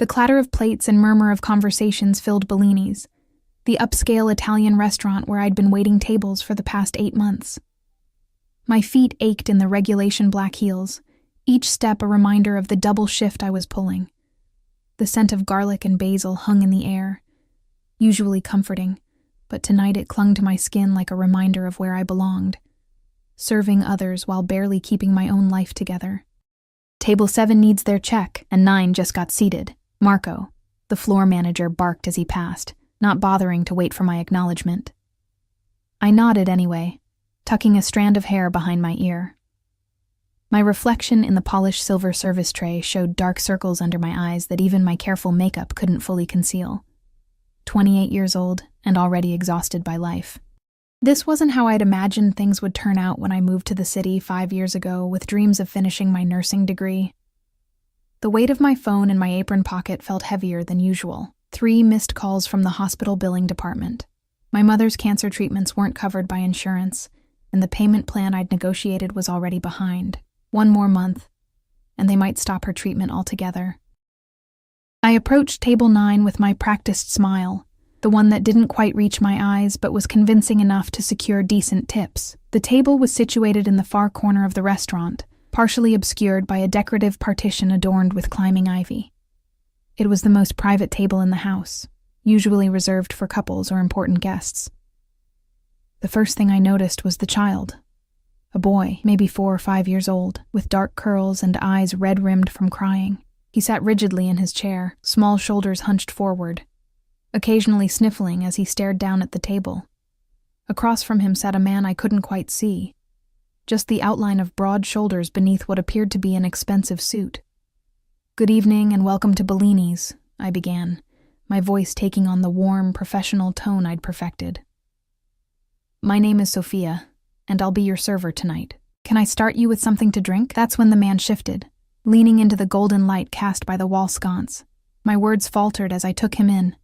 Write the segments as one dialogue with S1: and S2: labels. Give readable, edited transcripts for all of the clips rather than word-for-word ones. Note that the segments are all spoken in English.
S1: The clatter of plates and murmur of conversations filled Bellini's, the upscale Italian restaurant where I'd been waiting tables for the past 8 months. My feet ached in the regulation black heels, each step a reminder of the double shift I was pulling. The scent of garlic and basil hung in the air, usually comforting, but tonight it clung to my skin like a reminder of where I belonged, serving others while barely keeping my own life together. Table 7 needs their check, and 9 just got seated. Marco, the floor manager, barked as he passed, not bothering to wait for my acknowledgement. I nodded anyway, tucking a strand of hair behind my ear. My reflection in the polished silver service tray showed dark circles under my eyes that even my careful makeup couldn't fully conceal. 28 years old and already exhausted by life. This wasn't how I'd imagined things would turn out when I moved to the city 5 years ago with dreams of finishing my nursing degree. The weight of my phone in my apron pocket felt heavier than usual. 3 missed calls from the hospital billing department. My mother's cancer treatments weren't covered by insurance, and the payment plan I'd negotiated was already behind. 1 more month, and they might stop her treatment altogether. I approached table 9 with my practiced smile, the one that didn't quite reach my eyes but was convincing enough to secure decent tips. The table was situated in the far corner of the restaurant, partially obscured by a decorative partition adorned with climbing ivy. It was the most private table in the house, usually reserved for couples or important guests. The first thing I noticed was the child. A boy, maybe 4 or 5 years old, with dark curls and eyes red-rimmed from crying. He sat rigidly in his chair, small shoulders hunched forward, occasionally sniffling as he stared down at the table. Across from him sat a man I couldn't quite see, just the outline of broad shoulders beneath what appeared to be an expensive suit. "Good evening and welcome to Bellini's," I began, my voice taking on the warm, professional tone I'd perfected. "My name is Sophia, and I'll be your server tonight. Can I start you with something to drink?" That's when the man shifted, leaning into the golden light cast by the wall sconce. My words faltered as I took him in.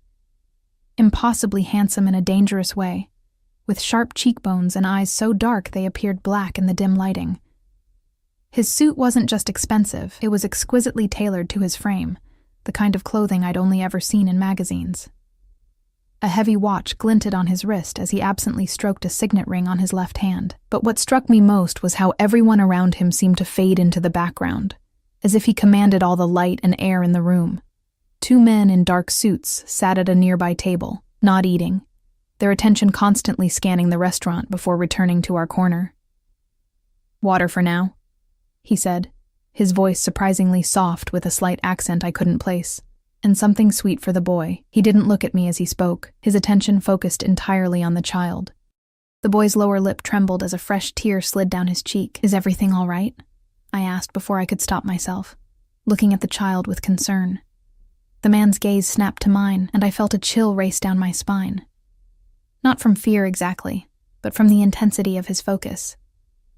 S1: Impossibly handsome in a dangerous way, with sharp cheekbones and eyes so dark they appeared black in the dim lighting. His suit wasn't just expensive, it was exquisitely tailored to his frame, the kind of clothing I'd only ever seen in magazines. A heavy watch glinted on his wrist as he absently stroked a signet ring on his left hand. But what struck me most was how everyone around him seemed to fade into the background, as if he commanded all the light and air in the room. 2 men in dark suits sat at a nearby table, not eating, their attention constantly scanning the restaurant before returning to our corner. "Water for now," he said, his voice surprisingly soft with a slight accent I couldn't place. "And something sweet for the boy." He didn't look at me as he spoke, his attention focused entirely on the child. The boy's lower lip trembled as a fresh tear slid down his cheek. "Is everything all right?" I asked before I could stop myself, looking at the child with concern. The man's gaze snapped to mine, and I felt a chill race down my spine. Not from fear exactly, but from the intensity of his focus,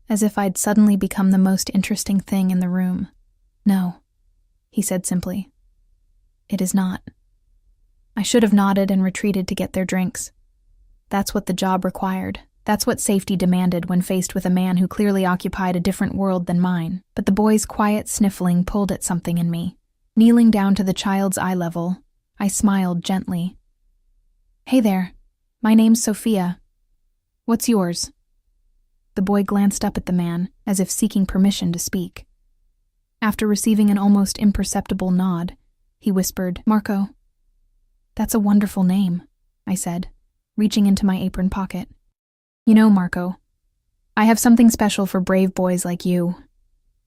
S1: as if I'd suddenly become the most interesting thing in the room. "No," he said simply. "It is not." I should have nodded and retreated to get their drinks. That's what the job required. That's what safety demanded when faced with a man who clearly occupied a different world than mine. But the boy's quiet sniffling pulled at something in me. Kneeling down to the child's eye level, I smiled gently. "Hey there, my name's Sophia. What's yours?" The boy glanced up at the man, as if seeking permission to speak. After receiving an almost imperceptible nod, he whispered, "Marco." "That's a wonderful name," I said, reaching into my apron pocket. "You know, Marco, I have something special for brave boys like you."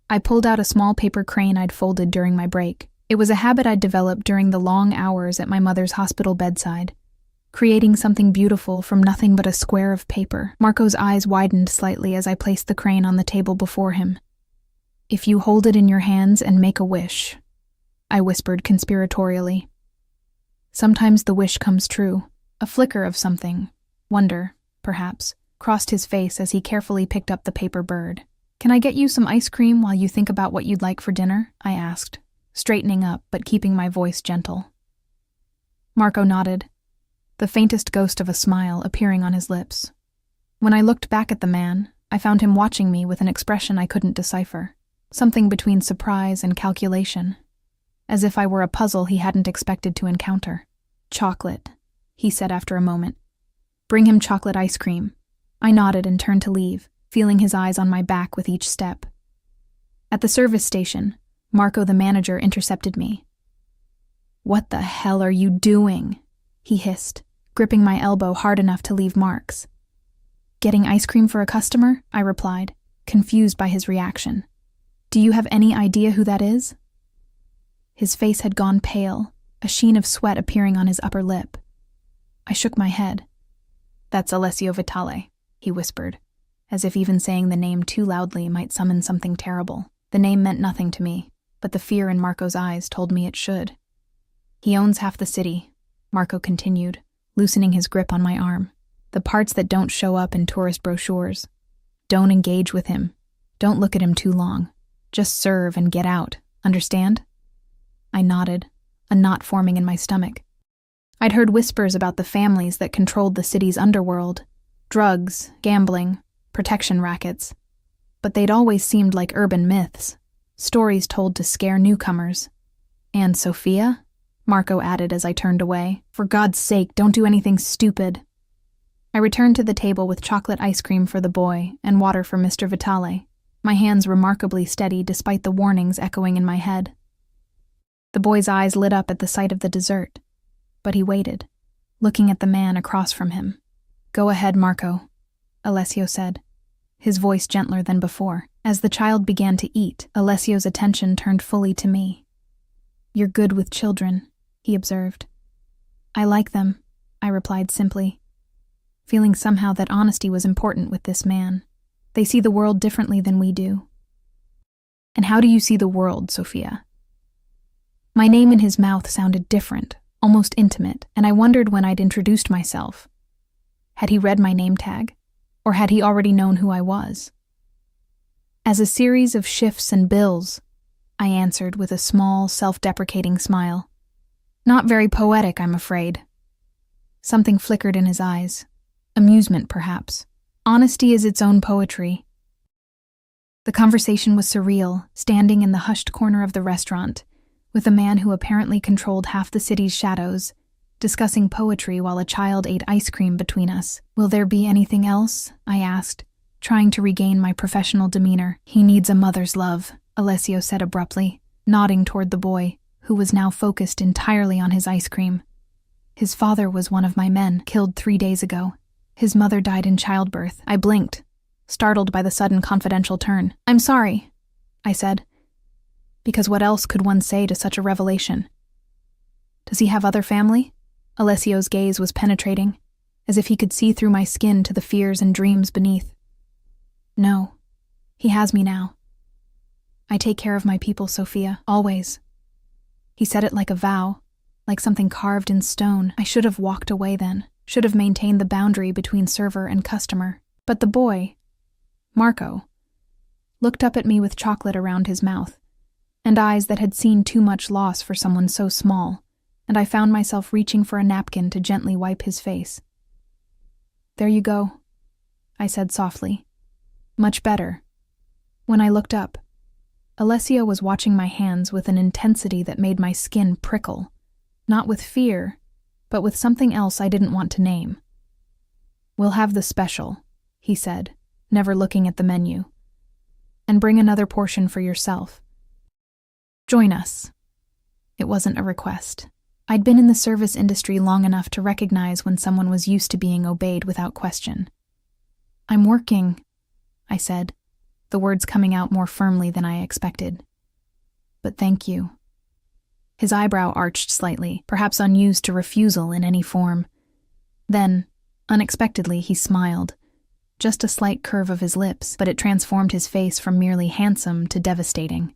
S1: I pulled out a small paper crane I'd folded during my break. It was a habit I'd developed during the long hours at my mother's hospital bedside, creating something beautiful from nothing but a square of paper. Marco's eyes widened slightly as I placed the crane on the table before him. "If you hold it in your hands and make a wish," I whispered conspiratorially. "Sometimes the wish comes true." A flicker of something, wonder, perhaps, crossed his face as he carefully picked up the paper bird. "Can I get you some ice cream while you think about what you'd like for dinner?" I asked, straightening up but keeping my voice gentle. Marco nodded, the faintest ghost of a smile appearing on his lips. When I looked back at the man, I found him watching me with an expression I couldn't decipher, something between surprise and calculation, as if I were a puzzle he hadn't expected to encounter. "Chocolate," he said after a moment. "Bring him chocolate ice cream." I nodded and turned to leave, feeling his eyes on my back with each step. At the service station, Marco the manager intercepted me. "What the hell are you doing?" he hissed, gripping my elbow hard enough to leave marks. "Getting ice cream for a customer?" I replied, confused by his reaction. "Do you have any idea who that is?" His face had gone pale, a sheen of sweat appearing on his upper lip. I shook my head. "That's Alessio Vitale," he whispered, as if even saying the name too loudly might summon something terrible. The name meant nothing to me, but the fear in Marco's eyes told me it should. "He owns half the city," Marco continued, loosening his grip on my arm. "The parts that don't show up in tourist brochures. Don't engage with him. Don't look at him too long. Just serve and get out. Understand?" I nodded, a knot forming in my stomach. I'd heard whispers about the families that controlled the city's underworld. Drugs, gambling, protection rackets. But they'd always seemed like urban myths, stories told to scare newcomers. "And Sophia?" Marco added as I turned away. "For God's sake, don't do anything stupid." I returned to the table with chocolate ice cream for the boy and water for Mr. Vitale, my hands remarkably steady despite the warnings echoing in my head. The boy's eyes lit up at the sight of the dessert, but he waited, looking at the man across from him. "Go ahead, Marco," Alessio said, his voice gentler than before. As the child began to eat, Alessio's attention turned fully to me. "You're good with children," he observed. "I like them," I replied simply, feeling somehow that honesty was important with this man. They see the world differently than we do. "And how do you see the world, Sophia?" My name in his mouth sounded different, almost intimate, and I wondered when I'd introduced myself. Had he read my name tag? Or had he already known who I was? "As a series of shifts and bills," I answered with a small, self-deprecating smile. "Not very poetic, I'm afraid." Something flickered in his eyes. Amusement, perhaps. Honesty is its own poetry. The conversation was surreal, standing in the hushed corner of the restaurant, with a man who apparently controlled half the city's shadows, discussing poetry while a child ate ice cream between us. "Will there be anything else?" I asked, trying to regain my professional demeanor. "He needs a mother's love," Alessio said abruptly, nodding toward the boy, who was now focused entirely on his ice cream. "His father was one of my men, killed 3 days ago. His mother died in childbirth." I blinked, startled by the sudden confidential turn. "I'm sorry," I said, because what else could one say to such a revelation? "Does he have other family?" Alessio's gaze was penetrating, as if he could see through my skin to the fears and dreams beneath. "No, he has me now. I take care of my people, Sophia, always." He said it like a vow, like something carved in stone. I should have walked away then, should have maintained the boundary between server and customer. But the boy, Marco, looked up at me with chocolate around his mouth, and eyes that had seen too much loss for someone so small, and I found myself reaching for a napkin to gently wipe his face. "There you go," I said softly. "Much better." When I looked up, Alessio was watching my hands with an intensity that made my skin prickle, not with fear, but with something else I didn't want to name. "We'll have the special," he said, never looking at the menu. "And bring another portion for yourself. Join us." It wasn't a request. I'd been in the service industry long enough to recognize when someone was used to being obeyed without question. "I'm working," I said, the words coming out more firmly than I expected. "But thank you." His eyebrow arched slightly, perhaps unused to refusal in any form. Then, unexpectedly, he smiled. Just a slight curve of his lips, but it transformed his face from merely handsome to devastating.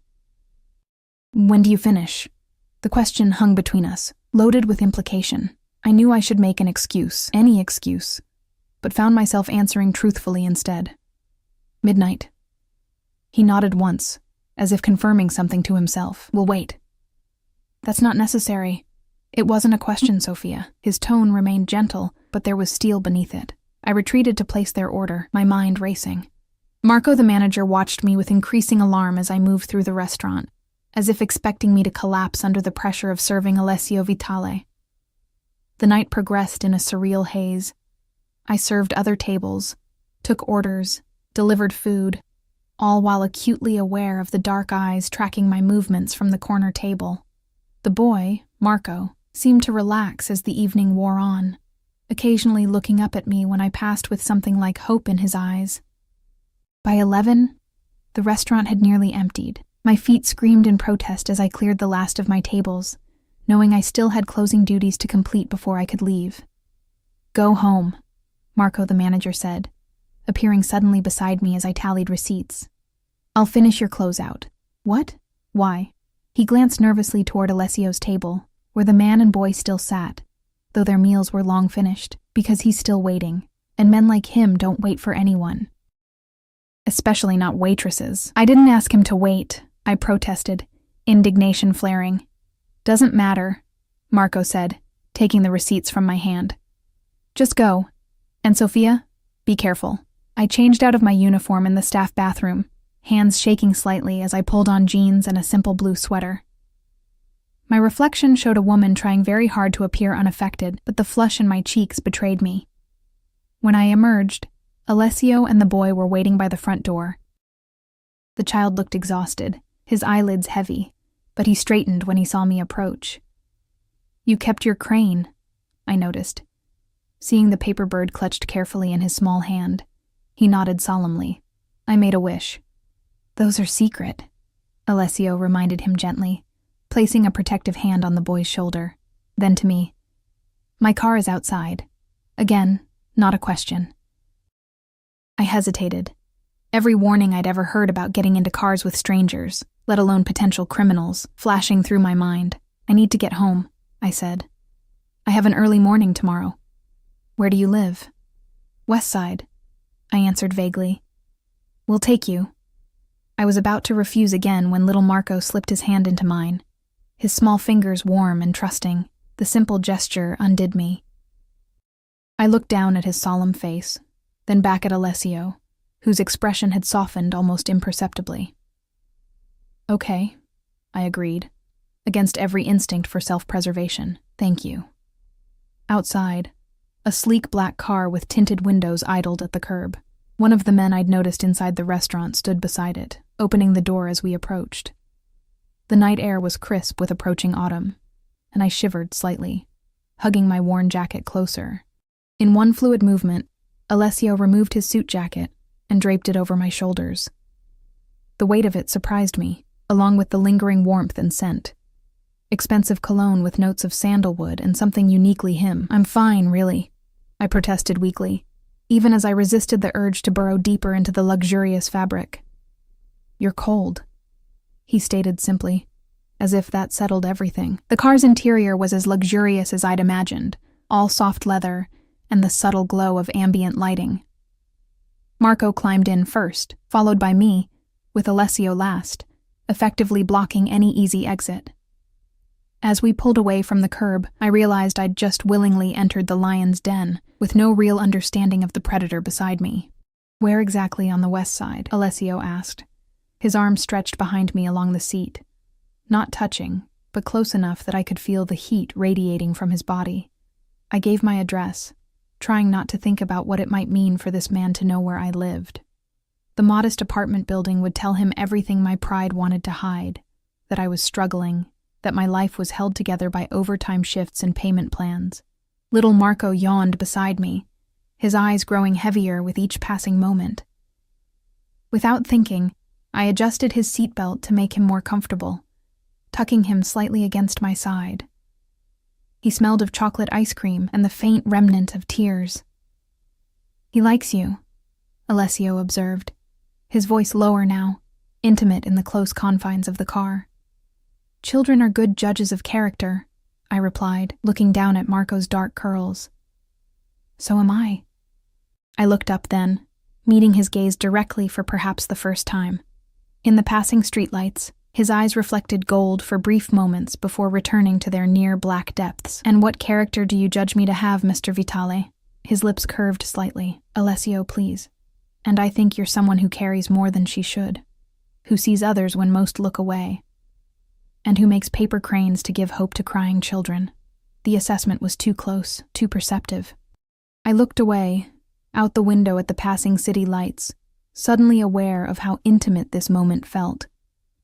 S1: "When do you finish?" The question hung between us, loaded with implication. I knew I should make an excuse, any excuse, but found myself answering truthfully instead. "Midnight." He nodded once, as if confirming something to himself. "We'll wait." "That's not necessary." It wasn't a question, Sophia. His tone remained gentle, but there was steel beneath it. I retreated to place their order, my mind racing. Marco the manager watched me with increasing alarm as I moved through the restaurant, as if expecting me to collapse under the pressure of serving Alessio Vitale. The night progressed in a surreal haze. I served other tables, took orders, delivered food, all while acutely aware of the dark eyes tracking my movements from the corner table. The boy, Marco, seemed to relax as the evening wore on, occasionally looking up at me when I passed with something like hope in his eyes. By 11, the restaurant had nearly emptied. My feet screamed in protest as I cleared the last of my tables, knowing I still had closing duties to complete before I could leave. "Go home," Marco the manager said, appearing suddenly beside me as I tallied receipts. "I'll finish your closeout." "What? Why?" He glanced nervously toward Alessio's table, where the man and boy still sat, though their meals were long finished, because he's still waiting, and men like him don't wait for anyone. Especially not waitresses. "I didn't ask him to wait," I protested, indignation flaring. "Doesn't matter," Marco said, taking the receipts from my hand. "Just go. And Sophia, be careful." I changed out of my uniform in the staff bathroom, hands shaking slightly as I pulled on jeans and a simple blue sweater. My reflection showed a woman trying very hard to appear unaffected, but the flush in my cheeks betrayed me. When I emerged, Alessio and the boy were waiting by the front door. The child looked exhausted, his eyelids heavy, but he straightened when he saw me approach. "You kept your crane," I noticed. Seeing the paper bird clutched carefully in his small hand, he nodded solemnly. I made a wish. "Those are secret," Alessio reminded him gently, placing a protective hand on the boy's shoulder. Then to me, "My car is outside." Again, not a question. I hesitated. Every warning I'd ever heard about getting into cars with strangers, let alone potential criminals, flashing through my mind. "I need to get home," I said. "I have an early morning tomorrow." "Where do you live?" "West Side," I answered vaguely. "We'll take you." I was about to refuse again when little Marco slipped his hand into mine. His small fingers warm and trusting, the simple gesture undid me. I looked down at his solemn face, then back at Alessio, whose expression had softened almost imperceptibly. "Okay," I agreed, against every instinct for self-preservation. "Thank you." Outside, a sleek black car with tinted windows idled at the curb. One of the men I'd noticed inside the restaurant stood beside it, opening the door as we approached. The night air was crisp with approaching autumn, and I shivered slightly, hugging my worn jacket closer. In one fluid movement, Alessio removed his suit jacket and draped it over my shoulders. The weight of it surprised me, along with the lingering warmth and scent. Expensive cologne with notes of sandalwood and something uniquely him. "I'm fine, really," I protested weakly, even as I resisted the urge to burrow deeper into the luxurious fabric. "You're cold," he stated simply, as if that settled everything. The car's interior was as luxurious as I'd imagined, all soft leather and the subtle glow of ambient lighting. Marco climbed in first, followed by me, with Alessio last, effectively blocking any easy exit. As we pulled away from the curb, I realized I'd just willingly entered the lion's den, with no real understanding of the predator beside me. "Where exactly on the west side?" Alessio asked, his arm stretched behind me along the seat, not touching, but close enough that I could feel the heat radiating from his body. I gave my address, trying not to think about what it might mean for this man to know where I lived. The modest apartment building would tell him everything my pride wanted to hide, that I was struggling, that my life was held together by overtime shifts and payment plans. Little Marco yawned beside me, his eyes growing heavier with each passing moment. Without thinking, I adjusted his seatbelt to make him more comfortable, tucking him slightly against my side. He smelled of chocolate ice cream and the faint remnant of tears. "He likes you," Alessio observed, his voice lower now, intimate in the close confines of the car. "Children are good judges of character," I replied, looking down at Marco's dark curls. "So am I." I looked up then, meeting his gaze directly for perhaps the first time. In the passing streetlights, his eyes reflected gold for brief moments before returning to their near black depths. "And what character do you judge me to have, Mr. Vitale?" His lips curved slightly. "Alessio, please. And I think you're someone who carries more than she should, who sees others when most look away." and who makes paper cranes to give hope to crying children. The assessment was too close, too perceptive. I looked away, out the window at the passing city lights, suddenly aware of how intimate this moment felt,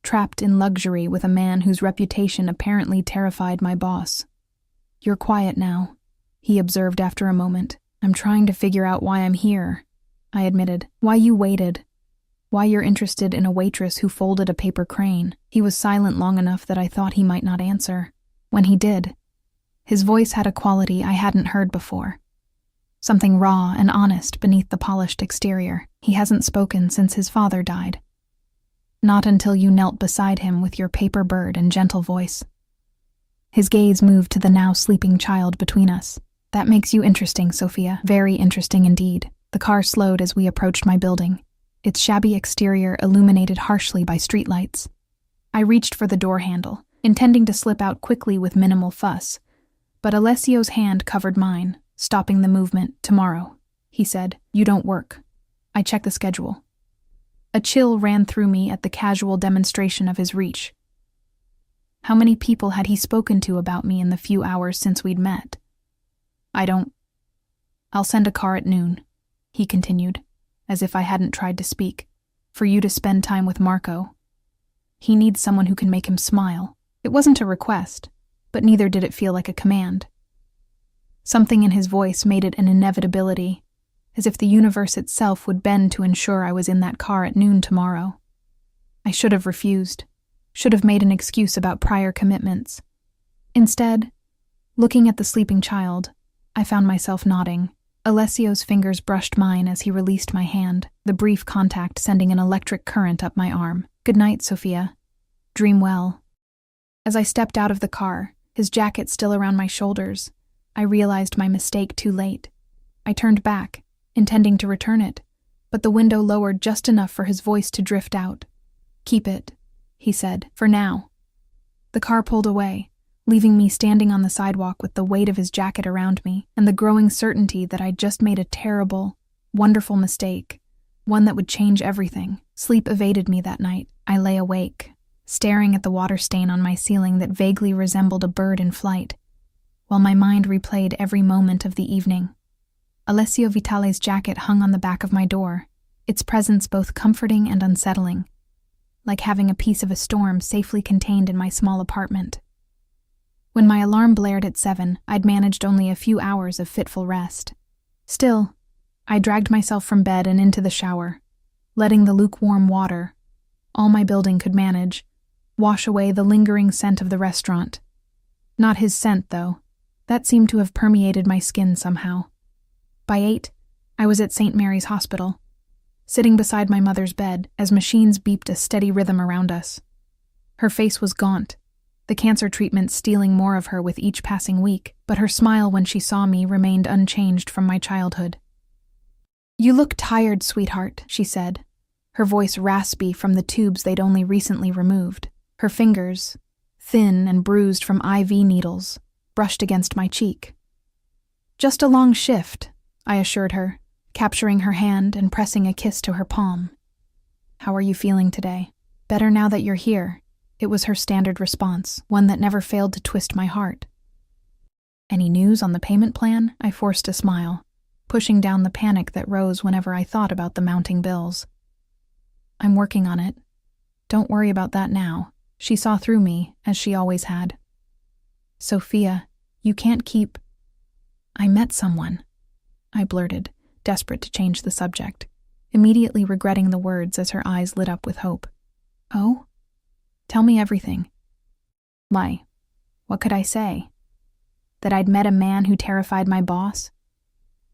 S1: trapped in luxury with a man whose reputation apparently terrified my boss. "You're quiet now," he observed after a moment. "I'm trying to figure out why I'm here," I admitted. "Why you waited. Why you're interested in a waitress who folded a paper crane." He was silent long enough that I thought he might not answer. When he did, his voice had a quality I hadn't heard before. Something raw and honest beneath the polished exterior. "He hasn't spoken since his father died. Not until you knelt beside him with your paper bird and gentle voice." His gaze moved to the now sleeping child between us. "That makes you interesting, Sophia. Very interesting indeed." The car slowed as we approached my building, its shabby exterior illuminated harshly by streetlights. I reached for the door handle, intending to slip out quickly with minimal fuss, but Alessio's hand covered mine, stopping the movement. "Tomorrow," he said. "You don't work." I checked the schedule. A chill ran through me at the casual demonstration of his reach. How many people had he spoken to about me in the few hours since we'd met? "I'll send a car at noon," he continued, as if I hadn't tried to speak, "for you to spend time with Marco. He needs someone who can make him smile." It wasn't a request, but neither did it feel like a command. Something in his voice made it an inevitability, as if the universe itself would bend to ensure I was in that car at noon tomorrow. I should have refused, should have made an excuse about prior commitments. Instead, looking at the sleeping child, I found myself nodding. Alessio's fingers brushed mine as he released my hand, the brief contact sending an electric current up my arm. "Good night, Sophia. Dream well." As I stepped out of the car, his jacket still around my shoulders, I realized my mistake too late. I turned back, intending to return it, but the window lowered just enough for his voice to drift out. "Keep it," he said, "for now." The car pulled away, leaving me standing on the sidewalk with the weight of his jacket around me and the growing certainty that I'd just made a terrible, wonderful mistake, one that would change everything. Sleep evaded me that night. I lay awake, staring at the water stain on my ceiling that vaguely resembled a bird in flight, while my mind replayed every moment of the evening. Alessio Vitale's jacket hung on the back of my door, its presence both comforting and unsettling, like having a piece of a storm safely contained in my small apartment. When my alarm blared at 7, I'd managed only a few hours of fitful rest. Still, I dragged myself from bed and into the shower, letting the lukewarm water, all my building could manage, wash away the lingering scent of the restaurant. Not his scent, though. That seemed to have permeated my skin somehow. By 8, I was at St. Mary's Hospital, sitting beside my mother's bed as machines beeped a steady rhythm around us. Her face was gaunt, the cancer treatment stealing more of her with each passing week, but her smile when she saw me remained unchanged from my childhood. "You look tired, sweetheart," she said, her voice raspy from the tubes they'd only recently removed. Her fingers, thin and bruised from IV needles, brushed against my cheek. "Just a long shift," I assured her, capturing her hand and pressing a kiss to her palm. "How are you feeling today?" "Better now that you're here." It was her standard response, one that never failed to twist my heart. "Any news on the payment plan?" I forced a smile, pushing down the panic that rose whenever I thought about the mounting bills. "I'm working on it. Don't worry about that now." She saw through me, as she always had. "Sophia, you can't keep—" "I met someone," I blurted, desperate to change the subject, immediately regretting the words as her eyes lit up with hope. "Oh? Tell me everything." "Why, what could I say? That I'd met a man who terrified my boss,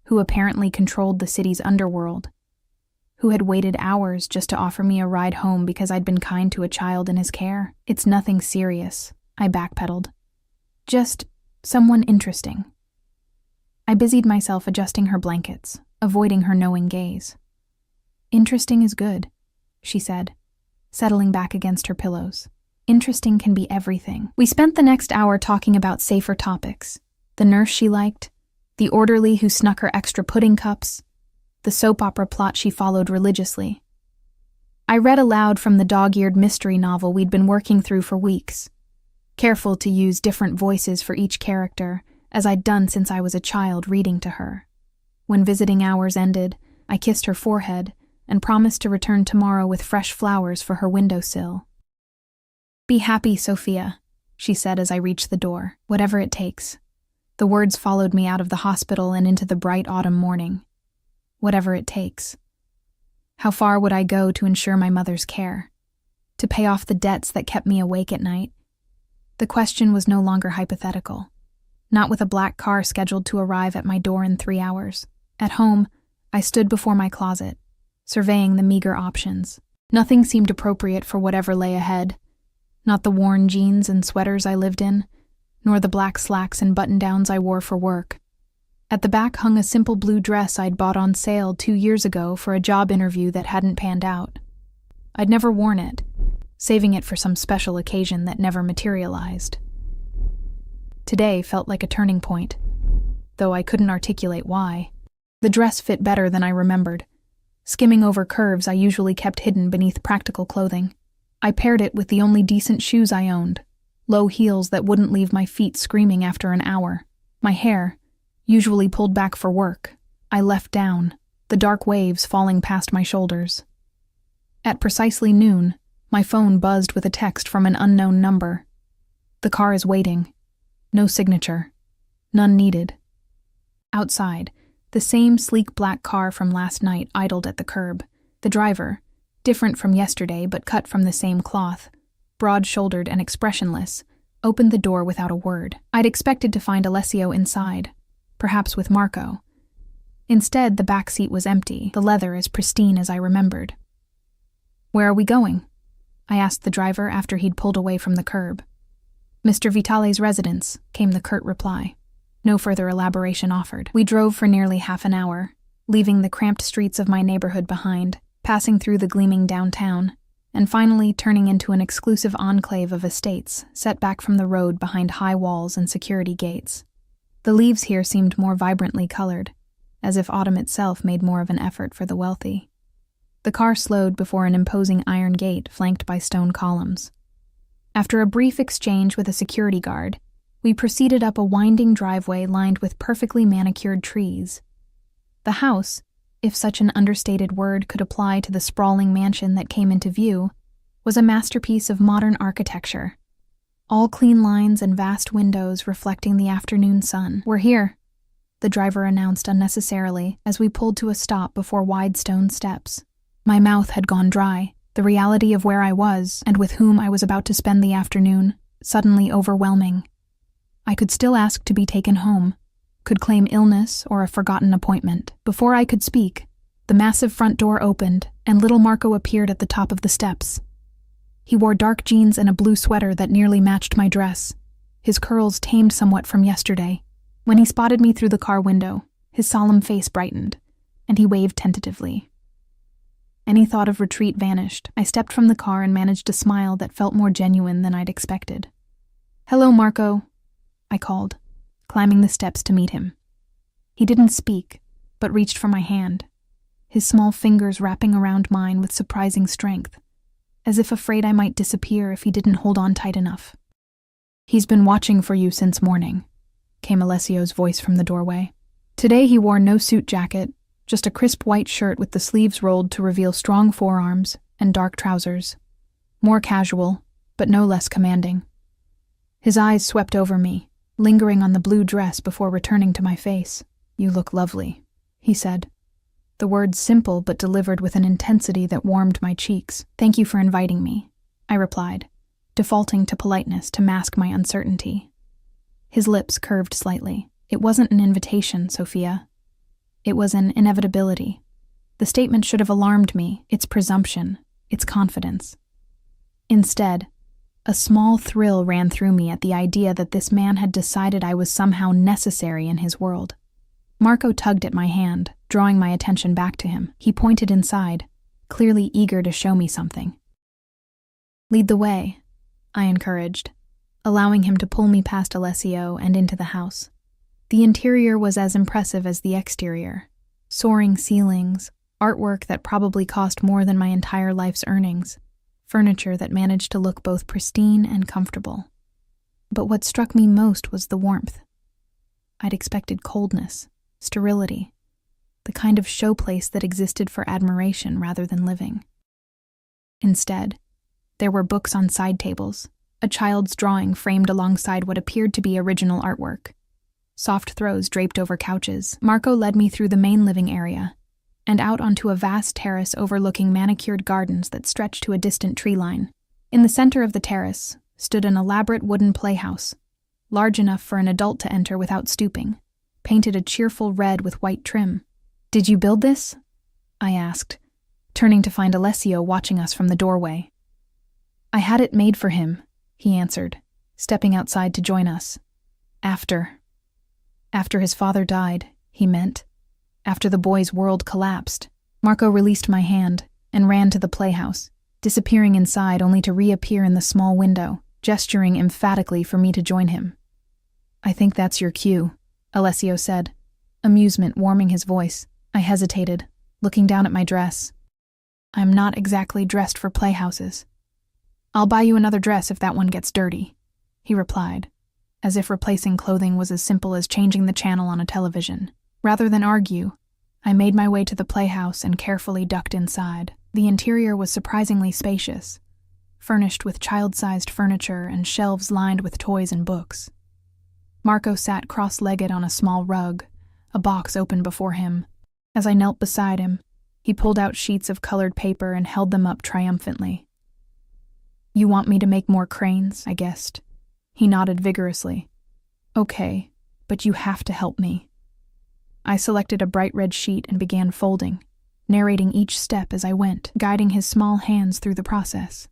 S1: who apparently controlled the city's underworld, who had waited hours just to offer me a ride home because I'd been kind to a child in his care. It's nothing serious," I backpedaled. "Just someone interesting." I busied myself adjusting her blankets, avoiding her knowing gaze. "Interesting is good," she said, settling back against her pillows. "Interesting can be everything." We spent the next hour talking about safer topics. The nurse she liked, the orderly who snuck her extra pudding cups, the soap opera plot she followed religiously. I read aloud from the dog-eared mystery novel we'd been working through for weeks, careful to use different voices for each character, as I'd done since I was a child reading to her. When visiting hours ended, I kissed her forehead and promised to return tomorrow with fresh flowers for her windowsill. "Be happy, Sophia," she said as I reached the door, "whatever it takes." The words followed me out of the hospital and into the bright autumn morning. Whatever it takes. How far would I go to ensure my mother's care? To pay off the debts that kept me awake at night? The question was no longer hypothetical. Not with a black car scheduled to arrive at my door in 3 hours. At home, I stood before my closet, surveying the meager options. Nothing seemed appropriate for whatever lay ahead. Not the worn jeans and sweaters I lived in, nor the black slacks and button-downs I wore for work. At the back hung a simple blue dress I'd bought on sale 2 years ago for a job interview that hadn't panned out. I'd never worn it, saving it for some special occasion that never materialized. Today felt like a turning point, though I couldn't articulate why. The dress fit better than I remembered, skimming over curves I usually kept hidden beneath practical clothing. I paired it with the only decent shoes I owned, low heels that wouldn't leave my feet screaming after an hour. My hair, usually pulled back for work, I left down, the dark waves falling past my shoulders. At precisely noon, my phone buzzed with a text from an unknown number. "The car is waiting. No signature. None needed." Outside, the same sleek black car from last night idled at the curb. The driver, different from yesterday but cut from the same cloth, broad-shouldered and expressionless, opened the door without a word. I'd expected to find Alessio inside, perhaps with Marco. Instead, the back seat was empty, the leather as pristine as I remembered. "Where are we going?" I asked the driver after he'd pulled away from the curb. "Mr. Vitale's residence," came the curt reply. No further elaboration offered. We drove for nearly half an hour, leaving the cramped streets of my neighborhood behind, passing through the gleaming downtown, and finally turning into an exclusive enclave of estates set back from the road behind high walls and security gates. The leaves here seemed more vibrantly colored, as if autumn itself made more of an effort for the wealthy. The car slowed before an imposing iron gate flanked by stone columns. After a brief exchange with a security guard, we proceeded up a winding driveway lined with perfectly manicured trees. The house, if such an understated word could apply to the sprawling mansion that came into view, was a masterpiece of modern architecture. All clean lines and vast windows reflecting the afternoon sun. "We're here," the driver announced unnecessarily as we pulled to a stop before wide stone steps. My mouth had gone dry, the reality of where I was and with whom I was about to spend the afternoon, suddenly overwhelming. I could still ask to be taken home, could claim illness or a forgotten appointment. Before I could speak, the massive front door opened and little Marco appeared at the top of the steps. He wore dark jeans and a blue sweater that nearly matched my dress, his curls tamed somewhat from yesterday. When he spotted me through the car window, his solemn face brightened, and he waved tentatively. Any thought of retreat vanished. I stepped from the car and managed a smile that felt more genuine than I'd expected. "Hello, Marco," I called, climbing the steps to meet him. He didn't speak, but reached for my hand, his small fingers wrapping around mine with surprising strength, as if afraid I might disappear if he didn't hold on tight enough. "He's been watching for you since morning," came Alessio's voice from the doorway. Today he wore no suit jacket, just a crisp white shirt with the sleeves rolled to reveal strong forearms and dark trousers. More casual, but no less commanding. His eyes swept over me, lingering on the blue dress before returning to my face. "You look lovely," he said. The words simple but delivered with an intensity that warmed my cheeks. "Thank you for inviting me," I replied, defaulting to politeness to mask my uncertainty. His lips curved slightly. "It wasn't an invitation, Sophia. It was an inevitability. The statement should have alarmed me, its presumption, its confidence. Instead, a small thrill ran through me at the idea that this man had decided I was somehow necessary in his world. Marco tugged at my hand, drawing my attention back to him. He pointed inside, clearly eager to show me something. "Lead the way," I encouraged, allowing him to pull me past Alessio and into the house. The interior was as impressive as the exterior. Soaring ceilings, artwork that probably cost more than my entire life's earnings, furniture that managed to look both pristine and comfortable. But what struck me most was the warmth. I'd expected coldness, sterility, the kind of showplace that existed for admiration rather than living. Instead, there were books on side tables, a child's drawing framed alongside what appeared to be original artwork, soft throws draped over couches. Marco led me through the main living area and out onto a vast terrace overlooking manicured gardens that stretched to a distant tree line. In the center of the terrace stood an elaborate wooden playhouse, large enough for an adult to enter without stooping, painted a cheerful red with white trim. "Did you build this?" I asked, turning to find Alessio watching us from the doorway. "I had it made for him," he answered, stepping outside to join us. After his father died, he meant. After the boy's world collapsed. Marco released my hand and ran to the playhouse, disappearing inside only to reappear in the small window, gesturing emphatically for me to join him. "I think that's your cue," Alessio said, amusement warming his voice. I hesitated, looking down at my dress. "I'm not exactly dressed for playhouses." "I'll buy you another dress if that one gets dirty," he replied, as if replacing clothing was as simple as changing the channel on a television. Rather than argue, I made my way to the playhouse and carefully ducked inside. The interior was surprisingly spacious, furnished with child-sized furniture and shelves lined with toys and books. Marco sat cross-legged on a small rug, a box open before him. As I knelt beside him, he pulled out sheets of colored paper and held them up triumphantly. "You want me to make more cranes?" I guessed. He nodded vigorously. "Okay, but you have to help me." I selected a bright red sheet and began folding, narrating each step as I went, guiding his small hands through the process.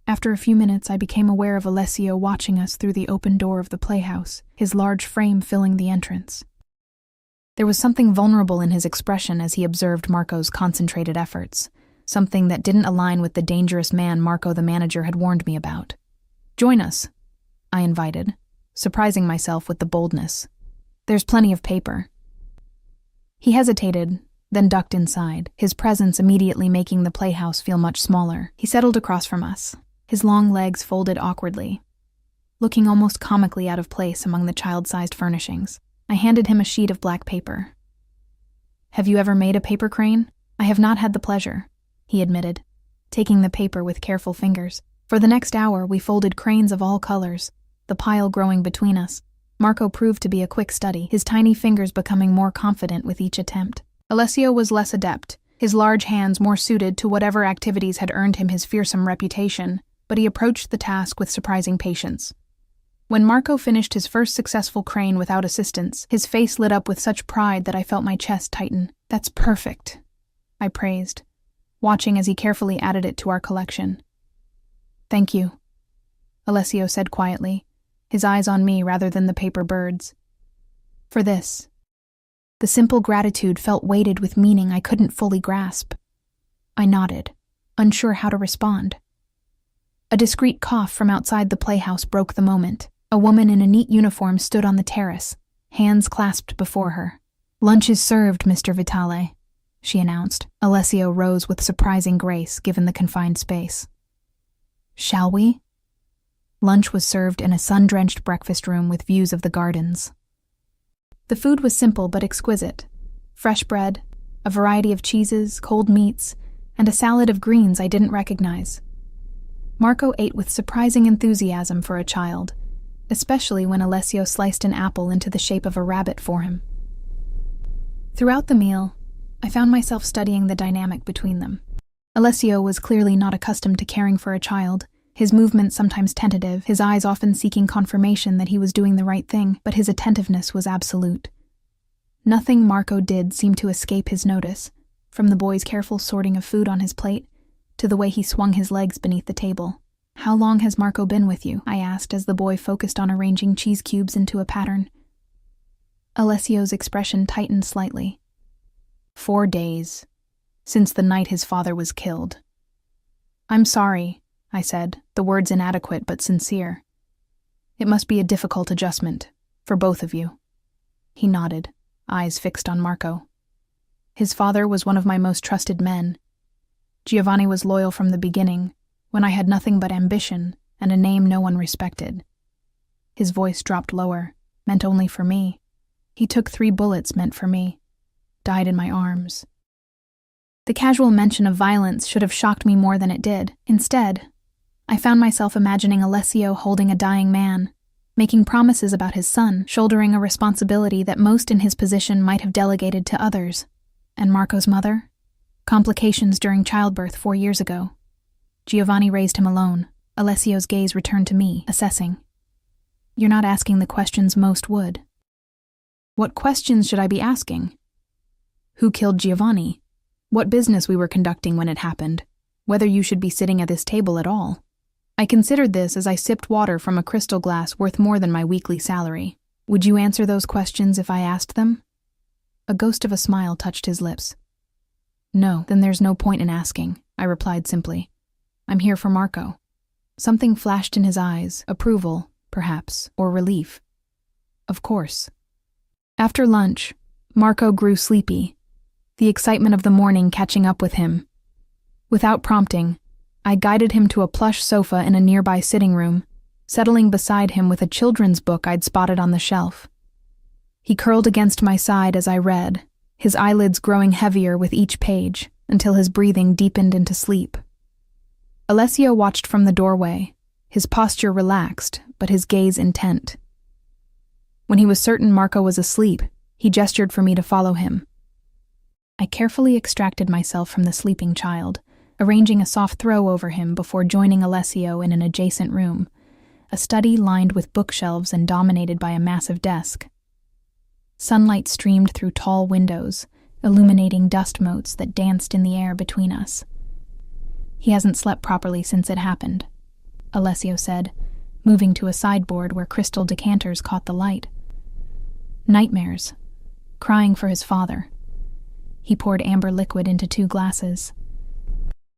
S1: After a few minutes, I became aware of Alessio watching us through the open door of the playhouse, his large frame filling the entrance. There was something vulnerable in his expression as he observed Marco's concentrated efforts, something that didn't align with the dangerous man Marco the manager had warned me about. "Join us," I invited, surprising myself with the boldness. "There's plenty of paper." He hesitated, then ducked inside, his presence immediately making the playhouse feel much smaller. He settled across from us, his long legs folded awkwardly, looking almost comically out of place among the child-sized furnishings. I handed him a sheet of black paper. "Have you ever made a paper crane?" "I have not had the pleasure," he admitted, taking the paper with careful fingers. For the next hour, we folded cranes of all colors, the pile growing between us. Marco proved to be a quick study, his tiny fingers becoming more confident with each attempt. Alessio was less adept, his large hands more suited to whatever activities had earned him his fearsome reputation, but he approached the task with surprising patience. When Marco finished his first successful crane without assistance, his face lit up with such pride that I felt my chest tighten. "That's perfect," I praised, watching as he carefully added it to our collection. "Thank you," Alessio said quietly, his eyes on me rather than the paper birds. "For this." The simple gratitude felt weighted with meaning I couldn't fully grasp. I nodded, unsure how to respond. A discreet cough from outside the playhouse broke the moment. A woman in a neat uniform stood on the terrace, hands clasped before her. "Lunch is served, Mr. Vitale," she announced. Alessio rose with surprising grace given the confined space. "Shall we?" Lunch was served in a sun-drenched breakfast room with views of the gardens. The food was simple but exquisite. Fresh bread, a variety of cheeses, cold meats, and a salad of greens I didn't recognize. Marco ate with surprising enthusiasm for a child, especially when Alessio sliced an apple into the shape of a rabbit for him. Throughout the meal, I found myself studying the dynamic between them. Alessio was clearly not accustomed to caring for a child, his movements sometimes tentative, his eyes often seeking confirmation that he was doing the right thing, but his attentiveness was absolute. Nothing Marco did seemed to escape his notice, from the boy's careful sorting of food on his plate to the way he swung his legs beneath the table. "How long has Marco been with you?" I asked as the boy focused on arranging cheese cubes into a pattern. Alessio's expression tightened slightly. 4 days, since the night his father was killed. "I'm sorry," I said, the words inadequate but sincere. "It must be a difficult adjustment, for both of you." He nodded, eyes fixed on Marco. "His father was one of my most trusted men. Giovanni was loyal from the beginning, when I had nothing but ambition and a name no one respected. His voice dropped lower, meant only for me. He took 3 bullets meant for me, died in my arms. The casual mention of violence should have shocked me more than it did. Instead, I found myself imagining Alessio holding a dying man, making promises about his son, shouldering a responsibility that most in his position might have delegated to others. And Marco's mother? Complications during childbirth 4 years ago. Giovanni raised him alone. Alessio's gaze returned to me, assessing. You're not asking the questions most would. What questions should I be asking? Who killed Giovanni? What business we were conducting when it happened? Whether you should be sitting at this table at all? I considered this as I sipped water from a crystal glass worth more than my weekly salary. Would you answer those questions if I asked them? A ghost of a smile touched his lips. No, then there's no point in asking, I replied simply. I'm here for Marco. Something flashed in his eyes, approval, perhaps, or relief. Of course. After lunch, Marco grew sleepy, the excitement of the morning catching up with him. Without prompting, I guided him to a plush sofa in a nearby sitting room, settling beside him with a children's book I'd spotted on the shelf. He curled against my side as I read, his eyelids growing heavier with each page until his breathing deepened into sleep. Alessio watched from the doorway, his posture relaxed, but his gaze intent. When he was certain Marco was asleep, he gestured for me to follow him. I carefully extracted myself from the sleeping child, arranging a soft throw over him before joining Alessio in an adjacent room, a study lined with bookshelves and dominated by a massive desk. Sunlight streamed through tall windows, illuminating dust motes that danced in the air between us. He hasn't slept properly since it happened, Alessio said, moving to a sideboard where crystal decanters caught the light. Nightmares, crying for his father. He poured amber liquid into 2 glasses.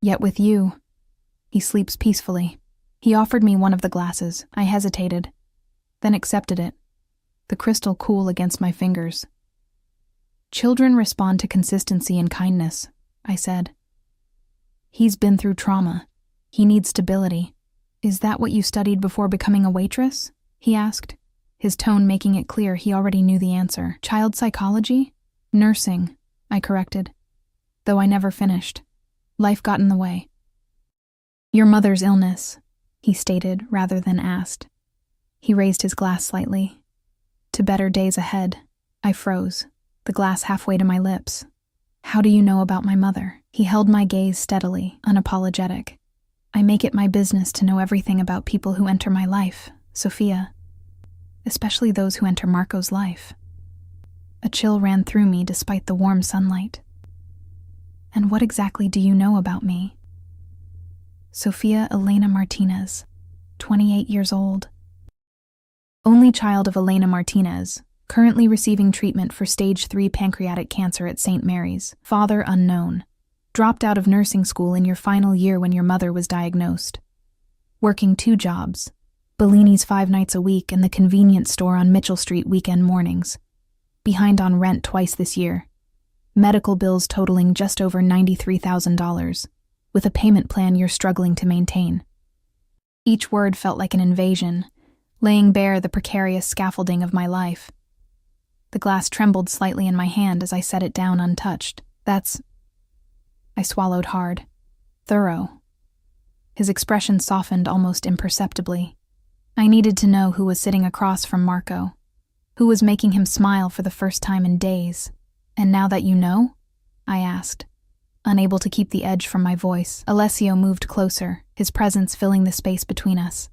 S1: Yet with you, he sleeps peacefully. He offered me one of the glasses. I hesitated, then accepted it, the crystal cool against my fingers. Children respond to consistency and kindness, I said. He's been through trauma. He needs stability. Is that what you studied before becoming a waitress? He asked, his tone making it clear he already knew the answer. Child psychology? Nursing, I corrected, though I never finished. Life got in the way. Your mother's illness, he stated rather than asked. He raised his glass slightly. To better days ahead. I froze, the glass halfway to my lips. How do you know about my mother? He held my gaze steadily, unapologetic. I make it my business to know everything about people who enter my life, Sophia. Especially those who enter Marco's life. A chill ran through me despite the warm sunlight. And what exactly do you know about me? Sophia Elena Martinez, 28 years old. Only child of Elena Martinez, currently receiving treatment for stage 3 pancreatic cancer at St. Mary's. Father unknown. Dropped out of nursing school in your final year when your mother was diagnosed. Working 2 jobs. Bellini's 5 nights a week and the convenience store on Mitchell Street weekend mornings. Behind on rent twice this year. Medical bills totaling just over $93,000, with a payment plan you're struggling to maintain. Each word felt like an invasion, laying bare the precarious scaffolding of my life. The glass trembled slightly in my hand as I set it down untouched. I swallowed hard. Thorough. His expression softened almost imperceptibly. I needed to know who was sitting across from Marco, who was making him smile for the first time in days. And now that you know? I asked, unable to keep the edge from my voice. Alessio moved closer, his presence filling the space between us.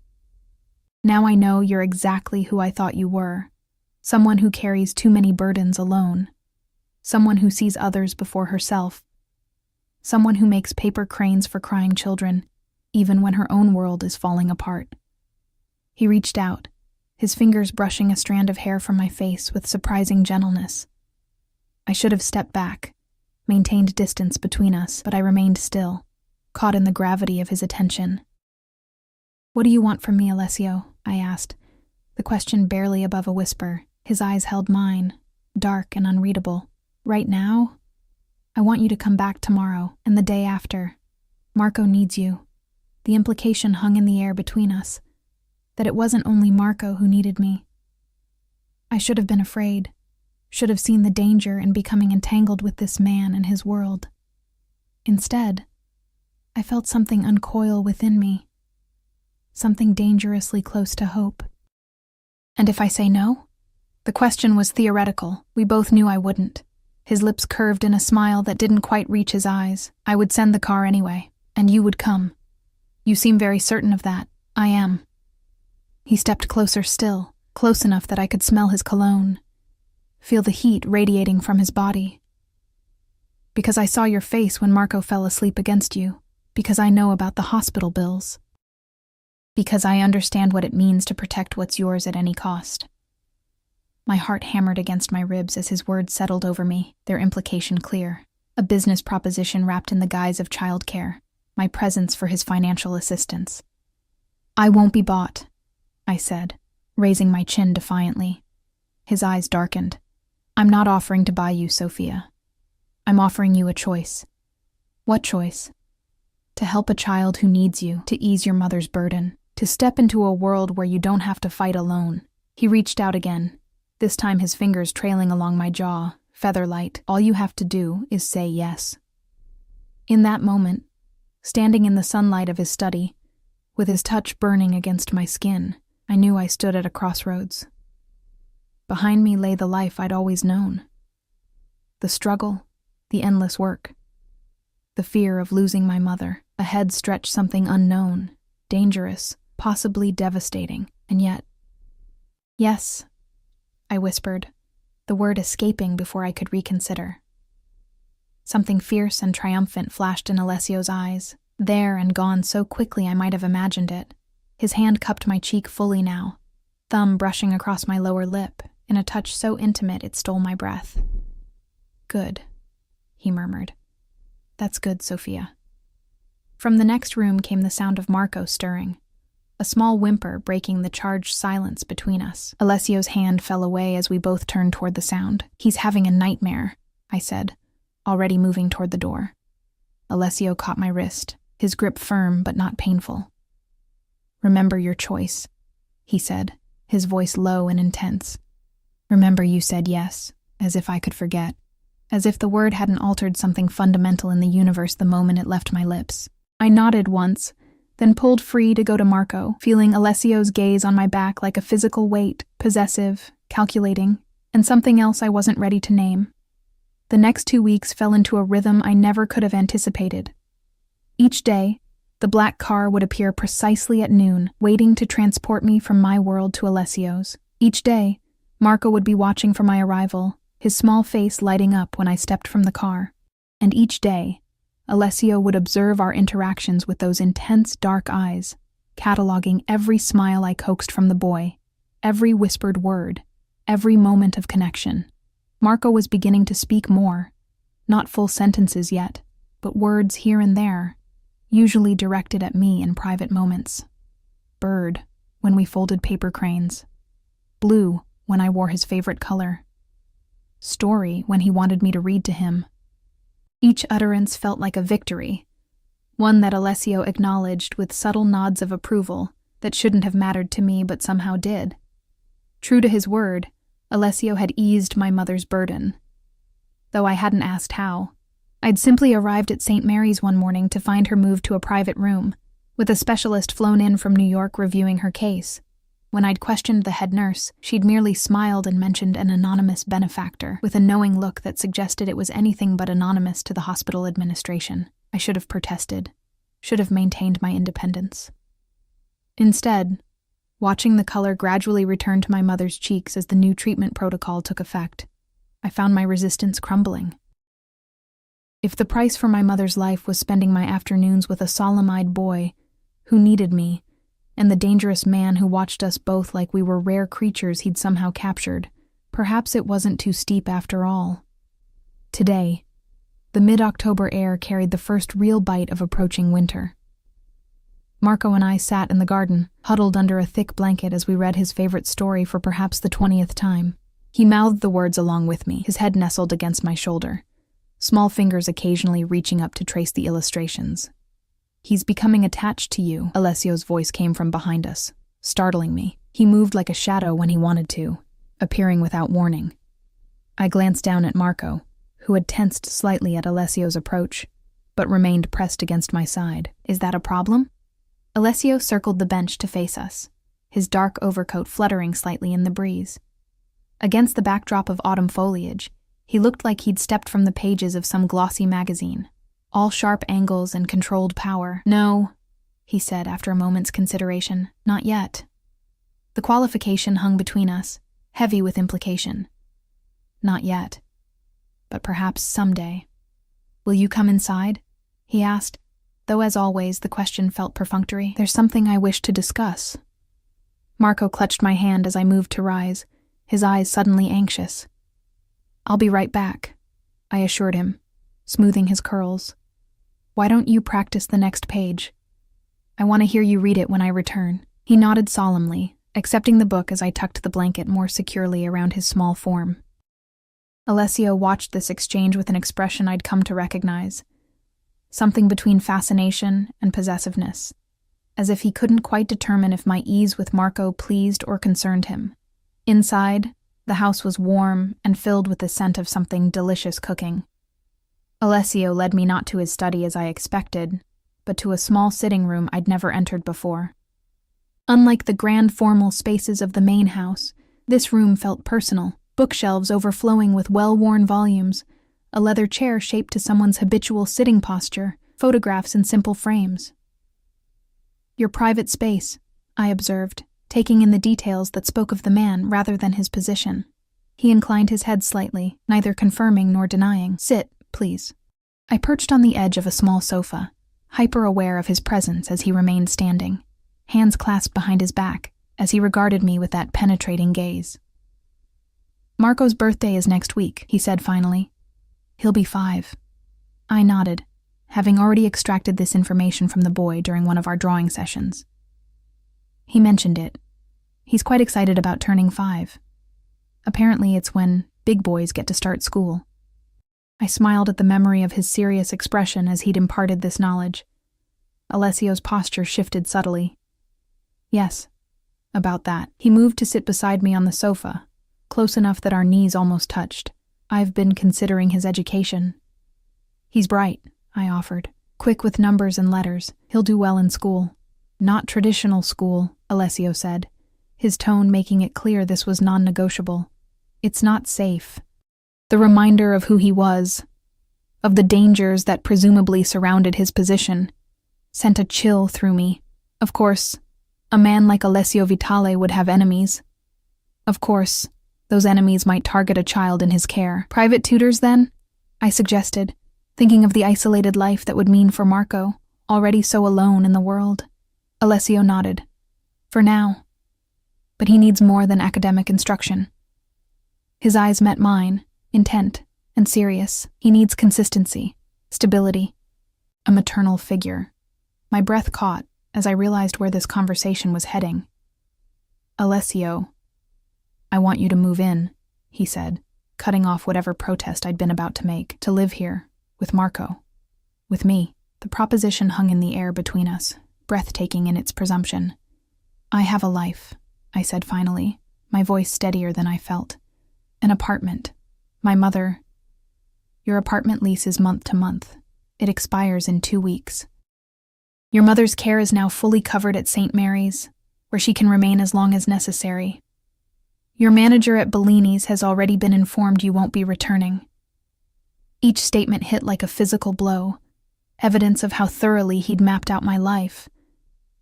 S1: Now I know you're exactly who I thought you were. Someone who carries too many burdens alone. Someone who sees others before herself. Someone who makes paper cranes for crying children, even when her own world is falling apart. He reached out, his fingers brushing a strand of hair from my face with surprising gentleness. I should have stepped back, maintained distance between us, but I remained still, caught in the gravity of his attention. What do you want from me, Alessio? I asked, the question barely above a whisper. His eyes held mine, dark and unreadable. Right now? I want you to come back tomorrow, and the day after. Marco needs you. The implication hung in the air between us. that it wasn't only Marco who needed me. I should have been afraid, should have seen the danger in becoming entangled with this man and his world. Instead, I felt something uncoil within me, something dangerously close to hope. And if I say no? The question was theoretical. We both knew I wouldn't. His lips curved in a smile that didn't quite reach his eyes. I would send the car anyway, and you would come. You seem very certain of that. I am. He stepped closer still, close enough that I could smell his cologne, feel the heat radiating from his body. Because I saw your face when Marco fell asleep against you, because I know about the hospital bills. Because I understand what it means to protect what's yours at any cost. My heart hammered against my ribs as his words settled over me, their implication clear. A business proposition wrapped in the guise of childcare, my presence for his financial assistance. I won't be bought, I said, raising my chin defiantly. His eyes darkened. I'm not offering to buy you, Sophia. I'm offering you a choice. What choice? To help a child who needs you, to ease your mother's burden, to step into a world where you don't have to fight alone. He reached out again, this time his fingers trailing along my jaw, feather-light. All you have to do is say yes. In that moment, standing in the sunlight of his study, with his touch burning against my skin, I knew I stood at a crossroads. Behind me lay the life I'd always known. The struggle, the endless work, the fear of losing my mother. Ahead stretched something unknown, dangerous, possibly devastating, and yet... Yes, I whispered, the word escaping before I could reconsider. Something fierce and triumphant flashed in Alessio's eyes, there and gone so quickly I might have imagined it. His hand cupped my cheek fully now, thumb brushing across my lower lip, in a touch so intimate it stole my breath. Good, he murmured. That's good, Sophia. From the next room came the sound of Marco stirring, a small whimper breaking the charged silence between us. Alessio's hand fell away as we both turned toward the sound. He's having a nightmare, I said, already moving toward the door. Alessio caught my wrist, his grip firm but not painful. Remember your choice, he said, his voice low and intense. Remember you said yes, as if I could forget, as if the word hadn't altered something fundamental in the universe the moment it left my lips. I nodded once, then pulled free to go to Marco, feeling Alessio's gaze on my back like a physical weight, possessive, calculating, and something else I wasn't ready to name. The next 2 weeks fell into a rhythm I never could have anticipated. Each day, the black car would appear precisely at noon, waiting to transport me from my world to Alessio's. Each day, Marco would be watching for my arrival, his small face lighting up when I stepped from the car. And each day, Alessio would observe our interactions with those intense dark eyes, cataloging every smile I coaxed from the boy, every whispered word, every moment of connection. Marco was beginning to speak more, not full sentences yet, but words here and there, usually directed at me in private moments. Bird, when we folded paper cranes. Blue, when I wore his favorite color. Story, when he wanted me to read to him. Each utterance felt like a victory, one that Alessio acknowledged with subtle nods of approval that shouldn't have mattered to me but somehow did. True to his word, Alessio had eased my mother's burden. Though I hadn't asked how, I'd simply arrived at St. Mary's one morning to find her moved to a private room, with a specialist flown in from New York reviewing her case. When I'd questioned the head nurse, she'd merely smiled and mentioned an anonymous benefactor, with a knowing look that suggested it was anything but anonymous to the hospital administration. I should have protested, should have maintained my independence. Instead, watching the color gradually return to my mother's cheeks as the new treatment protocol took effect, I found my resistance crumbling. If the price for my mother's life was spending my afternoons with a solemn-eyed boy who needed me, and the dangerous man who watched us both like we were rare creatures he'd somehow captured, perhaps it wasn't too steep after all. Today, the mid-October air carried the first real bite of approaching winter. Marco and I sat in the garden, huddled under a thick blanket as we read his favorite story for perhaps the 20th time. He mouthed the words along with me, his head nestled against my shoulder, small fingers occasionally reaching up to trace the illustrations. He's becoming attached to you, Alessio's voice came from behind us. startling me. He moved like a shadow when he wanted to, appearing without warning. I glanced down at Marco, who had tensed slightly at Alessio's approach, but remained pressed against my side. Is that a problem? Alessio circled the bench to face us, his dark overcoat fluttering slightly in the breeze. Against the backdrop of autumn foliage, he looked like he'd stepped from the pages of some glossy magazine, all sharp angles and controlled power. No, he said after a moment's consideration, not yet. The qualification hung between us, heavy with implication. Not yet. But perhaps someday. Will you come inside? He asked, though as always the question felt perfunctory. There's something I wish to discuss. Marco clutched my hand as I moved to rise, his eyes suddenly anxious. I'll be right back, I assured him, smoothing his curls. Why don't you practice the next page? I want to hear you read it when I return. He nodded solemnly, accepting the book as I tucked the blanket more securely around his small form. Alessio watched this exchange with an expression I'd come to recognize, something between fascination and possessiveness, as if he couldn't quite determine if my ease with Marco pleased or concerned him. Inside, the house was warm and filled with the scent of something delicious cooking. Alessio led me not to his study as I expected, but to a small sitting room I'd never entered before. Unlike the grand formal spaces of the main house, this room felt personal, bookshelves overflowing with well-worn volumes, a leather chair shaped to someone's habitual sitting posture, photographs in simple frames. Your private space, I observed, taking in the details that spoke of the man rather than his position. He inclined his head slightly, neither confirming nor denying. Sit, please. I perched on the edge of a small sofa, hyper-aware of his presence as he remained standing, hands clasped behind his back, as he regarded me with that penetrating gaze. Marco's birthday is next week, he said finally. He'll be 5. I nodded, having already extracted this information from the boy during one of our drawing sessions. He mentioned it. He's quite excited about turning 5. Apparently it's when big boys get to start school. I smiled at the memory of his serious expression as he'd imparted this knowledge. Alessio's posture shifted subtly. Yes, about that. He moved to sit beside me on the sofa, close enough that our knees almost touched. I've been considering his education. He's bright, I offered. Quick with numbers and letters. He'll do well in school. Not traditional school, Alessio said, his tone making it clear this was non-negotiable. It's not safe. The reminder of who he was, of the dangers that presumably surrounded his position, sent a chill through me. Of course, a man like Alessio Vitale would have enemies. Of course, those enemies might target a child in his care. Private tutors, then? I suggested, thinking of the isolated life that would mean for Marco, already so alone in the world. Alessio nodded. For now. But he needs more than academic instruction. His eyes met mine, intent and serious. He needs consistency, stability, a maternal figure. My breath caught as I realized where this conversation was heading. Alessio, I want you to move in, he said, cutting off whatever protest I'd been about to make, to live here, with Marco, with me. The proposition hung in the air between us, breathtaking in its presumption. I have a life, I said finally, my voice steadier than I felt. An apartment. My mother. Your apartment lease is month to month. It expires in 2 weeks. Your mother's care is now fully covered at St. Mary's, where she can remain as long as necessary. Your manager at Bellini's has already been informed you won't be returning. Each statement hit like a physical blow, evidence of how thoroughly he'd mapped out my life,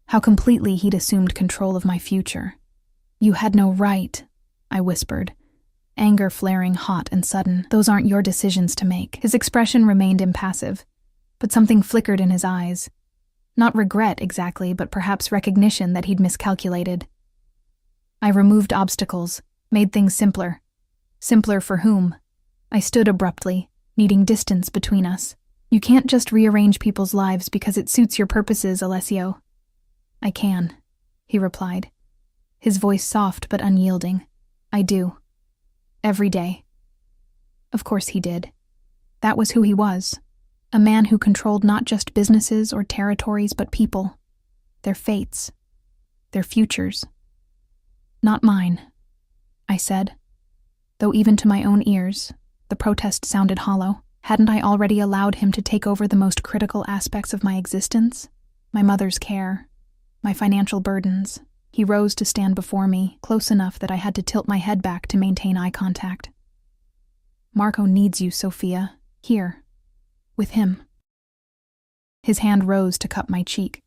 S1: how completely he'd assumed control of my future. You had no right, I whispered, anger flaring hot and sudden. Those aren't your decisions to make. His expression remained impassive, but something flickered in his eyes. Not regret exactly, but perhaps recognition that he'd miscalculated. I removed obstacles, made things simpler. Simpler for whom? I stood abruptly, needing distance between us. You can't just rearrange people's lives because it suits your purposes, Alessio. I can, he replied, his voice soft but unyielding. I do. Every day. Of course he did. That was who he was. A man who controlled not just businesses or territories but people, their fates. their futures. Not mine, I said, though even to my own ears, the protest sounded hollow. Hadn't I already allowed him to take over the most critical aspects of my existence? My mother's care, my financial burdens. He rose to stand before me, close enough that I had to tilt my head back to maintain eye contact. Marco needs you, Sophia. Here. With him. His hand rose to cup my cheek,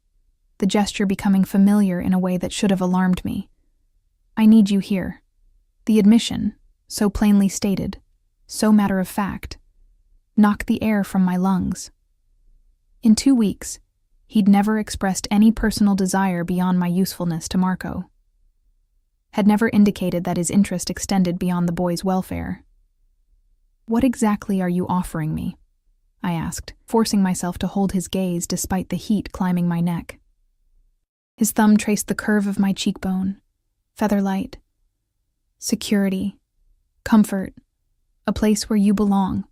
S1: the gesture becoming familiar in a way that should have alarmed me. I need you here. The admission, so plainly stated, so matter-of-fact, knocked the air from my lungs. In 2 weeks, he'd never expressed any personal desire beyond my usefulness to Marco. Had never indicated that his interest extended beyond the boy's welfare. What exactly are you offering me? I asked, forcing myself to hold his gaze despite the heat climbing my neck. His thumb traced the curve of my cheekbone, featherlight. Security, comfort, a place where you belong.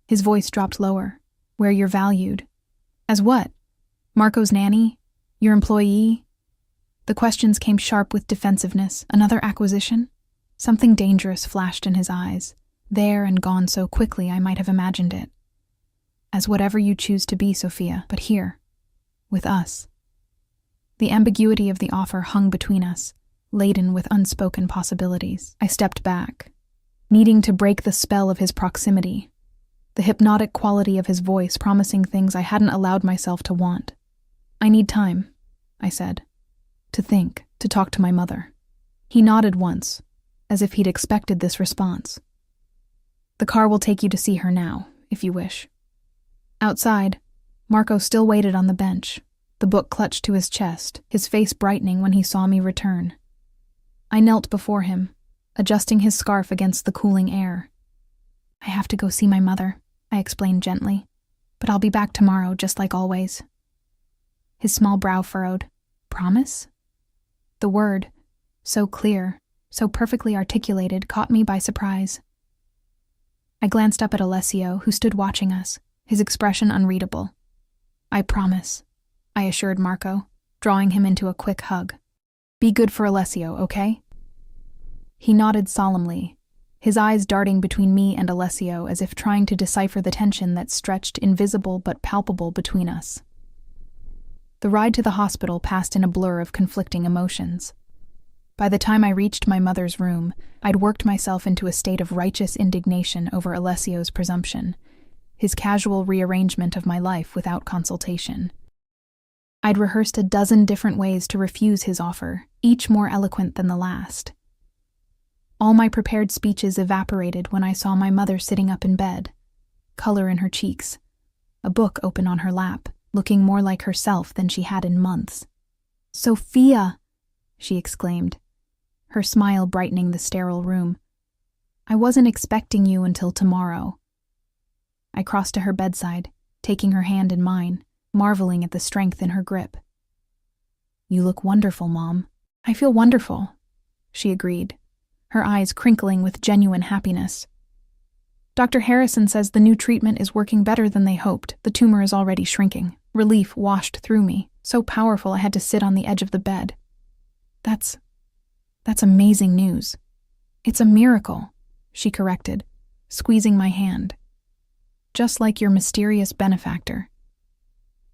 S1: His voice dropped lower, where you're valued. As what? Marco's nanny? Your employee? The questions came sharp with defensiveness. Another acquisition? Something dangerous flashed in his eyes, there and gone so quickly I might have imagined it. As whatever you choose to be, Sophia, but here, with us. The ambiguity of the offer hung between us, laden with unspoken possibilities. I stepped back, needing to break the spell of his proximity, the hypnotic quality of his voice promising things I hadn't allowed myself to want. I need time, I said, to think, to talk to my mother. He nodded once, as if he'd expected this response. The car will take you to see her now, if you wish. Outside, Marco still waited on the bench, the book clutched to his chest, his face brightening when he saw me return. I knelt before him, adjusting his scarf against the cooling air. I have to go see my mother, I explained gently, but I'll be back tomorrow just like always. His small brow furrowed. Promise? The word, so clear, so perfectly articulated, caught me by surprise. I glanced up at Alessio, who stood watching us, his expression unreadable. I promise, I assured Marco, drawing him into a quick hug. Be good for Alessio, okay? He nodded solemnly, his eyes darting between me and Alessio as if trying to decipher the tension that stretched invisible but palpable between us. The ride to the hospital passed in a blur of conflicting emotions. By the time I reached my mother's room, I'd worked myself into a state of righteous indignation over Alessio's presumption, his casual rearrangement of my life without consultation. I'd rehearsed a dozen different ways to refuse his offer, each more eloquent than the last. All my prepared speeches evaporated when I saw my mother sitting up in bed, color in her cheeks, a book open on her lap, looking more like herself than she had in months. "Sophia!" she exclaimed, her smile brightening the sterile room. "I wasn't expecting you until tomorrow." I crossed to her bedside, taking her hand in mine, marveling at the strength in her grip. "You look wonderful, Mom." "I feel wonderful," she agreed, her eyes crinkling with genuine happiness. "Dr. Harrison says the new treatment is working better than they hoped. The tumor is already shrinking." Relief washed through me, so powerful I had to sit on the edge of the bed. That's amazing news." "It's a miracle," she corrected, squeezing my hand. "Just like your mysterious benefactor."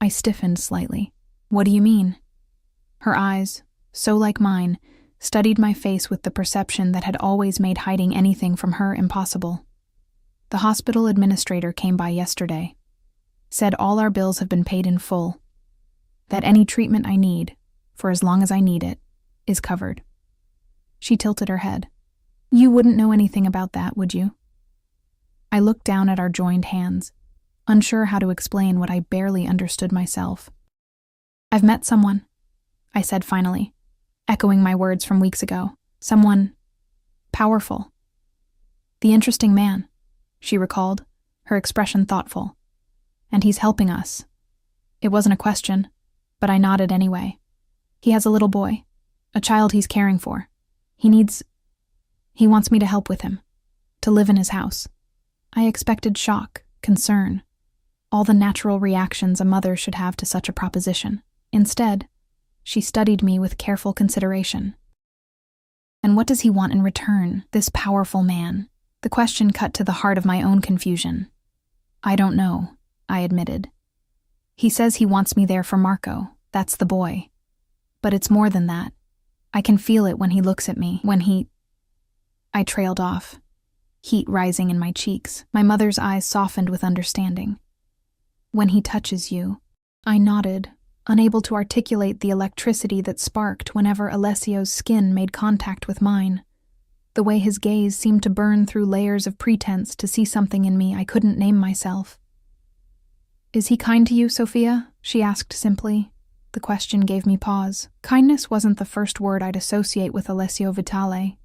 S1: I stiffened slightly. "What do you mean?" Her eyes, so like mine, studied my face with the perception that had always made hiding anything from her impossible. "The hospital administrator came by yesterday. Said all our bills have been paid in full. That any treatment I need, for as long as I need it, is covered." She tilted her head. "You wouldn't know anything about that, would you?" I looked down at our joined hands, unsure how to explain what I barely understood myself. "I've met someone," I said finally, echoing my words from weeks ago. "Someone powerful." "The interesting man," she recalled, her expression thoughtful. "And he's helping us." It wasn't a question, but I nodded anyway. "He has a little boy, a child he's caring for. He wants me to help with him, to live in his house." I expected shock, concern, all the natural reactions a mother should have to such a proposition. Instead, She studied me with careful consideration. And what does he want in return, this powerful man? The question cut to the heart of my own confusion. I don't know, I admitted. He says he wants me there for Marco. That's the boy. But it's more than that. I can feel it when he looks at me, I trailed off, heat rising in my cheeks. My mother's eyes softened with understanding. When he touches you, I nodded, unable to articulate the electricity that sparked whenever Alessio's skin made contact with mine. The way his gaze seemed to burn through layers of pretense to see something in me I couldn't name myself. Is he kind to you, Sophia? She asked simply. The question gave me pause. Kindness wasn't the first word I'd associate with Alessio Vitale.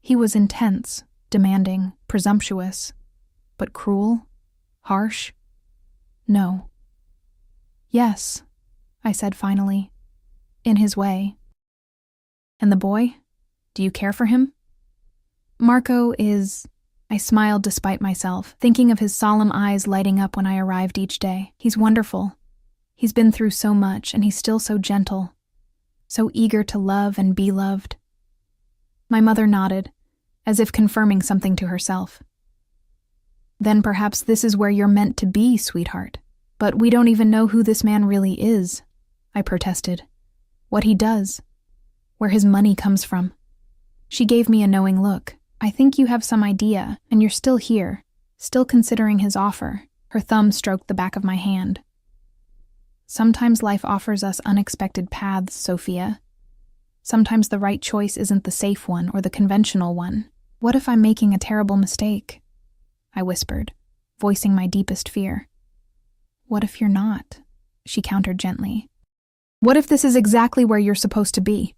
S1: He was intense, demanding, presumptuous. But cruel? Harsh? No. Yes, I said finally. In his way. And the boy? Do you care for him? Marco is... I smiled despite myself, thinking of his solemn eyes lighting up when I arrived each day. He's wonderful. He's been through so much, and he's still so gentle, so eager to love and be loved. My mother nodded, as if confirming something to herself. Then perhaps this is where you're meant to be, sweetheart. But we don't even know who this man really is, I protested. What he does, where his money comes from. She gave me a knowing look. I think you have some idea, and you're still here, still considering his offer. Her thumb stroked the back of my hand. Sometimes life offers us unexpected paths, Sophia. Sometimes the right choice isn't the safe one or the conventional one. What if I'm making a terrible mistake? I whispered, voicing my deepest fear. What if you're not? She countered gently. What if this is exactly where you're supposed to be?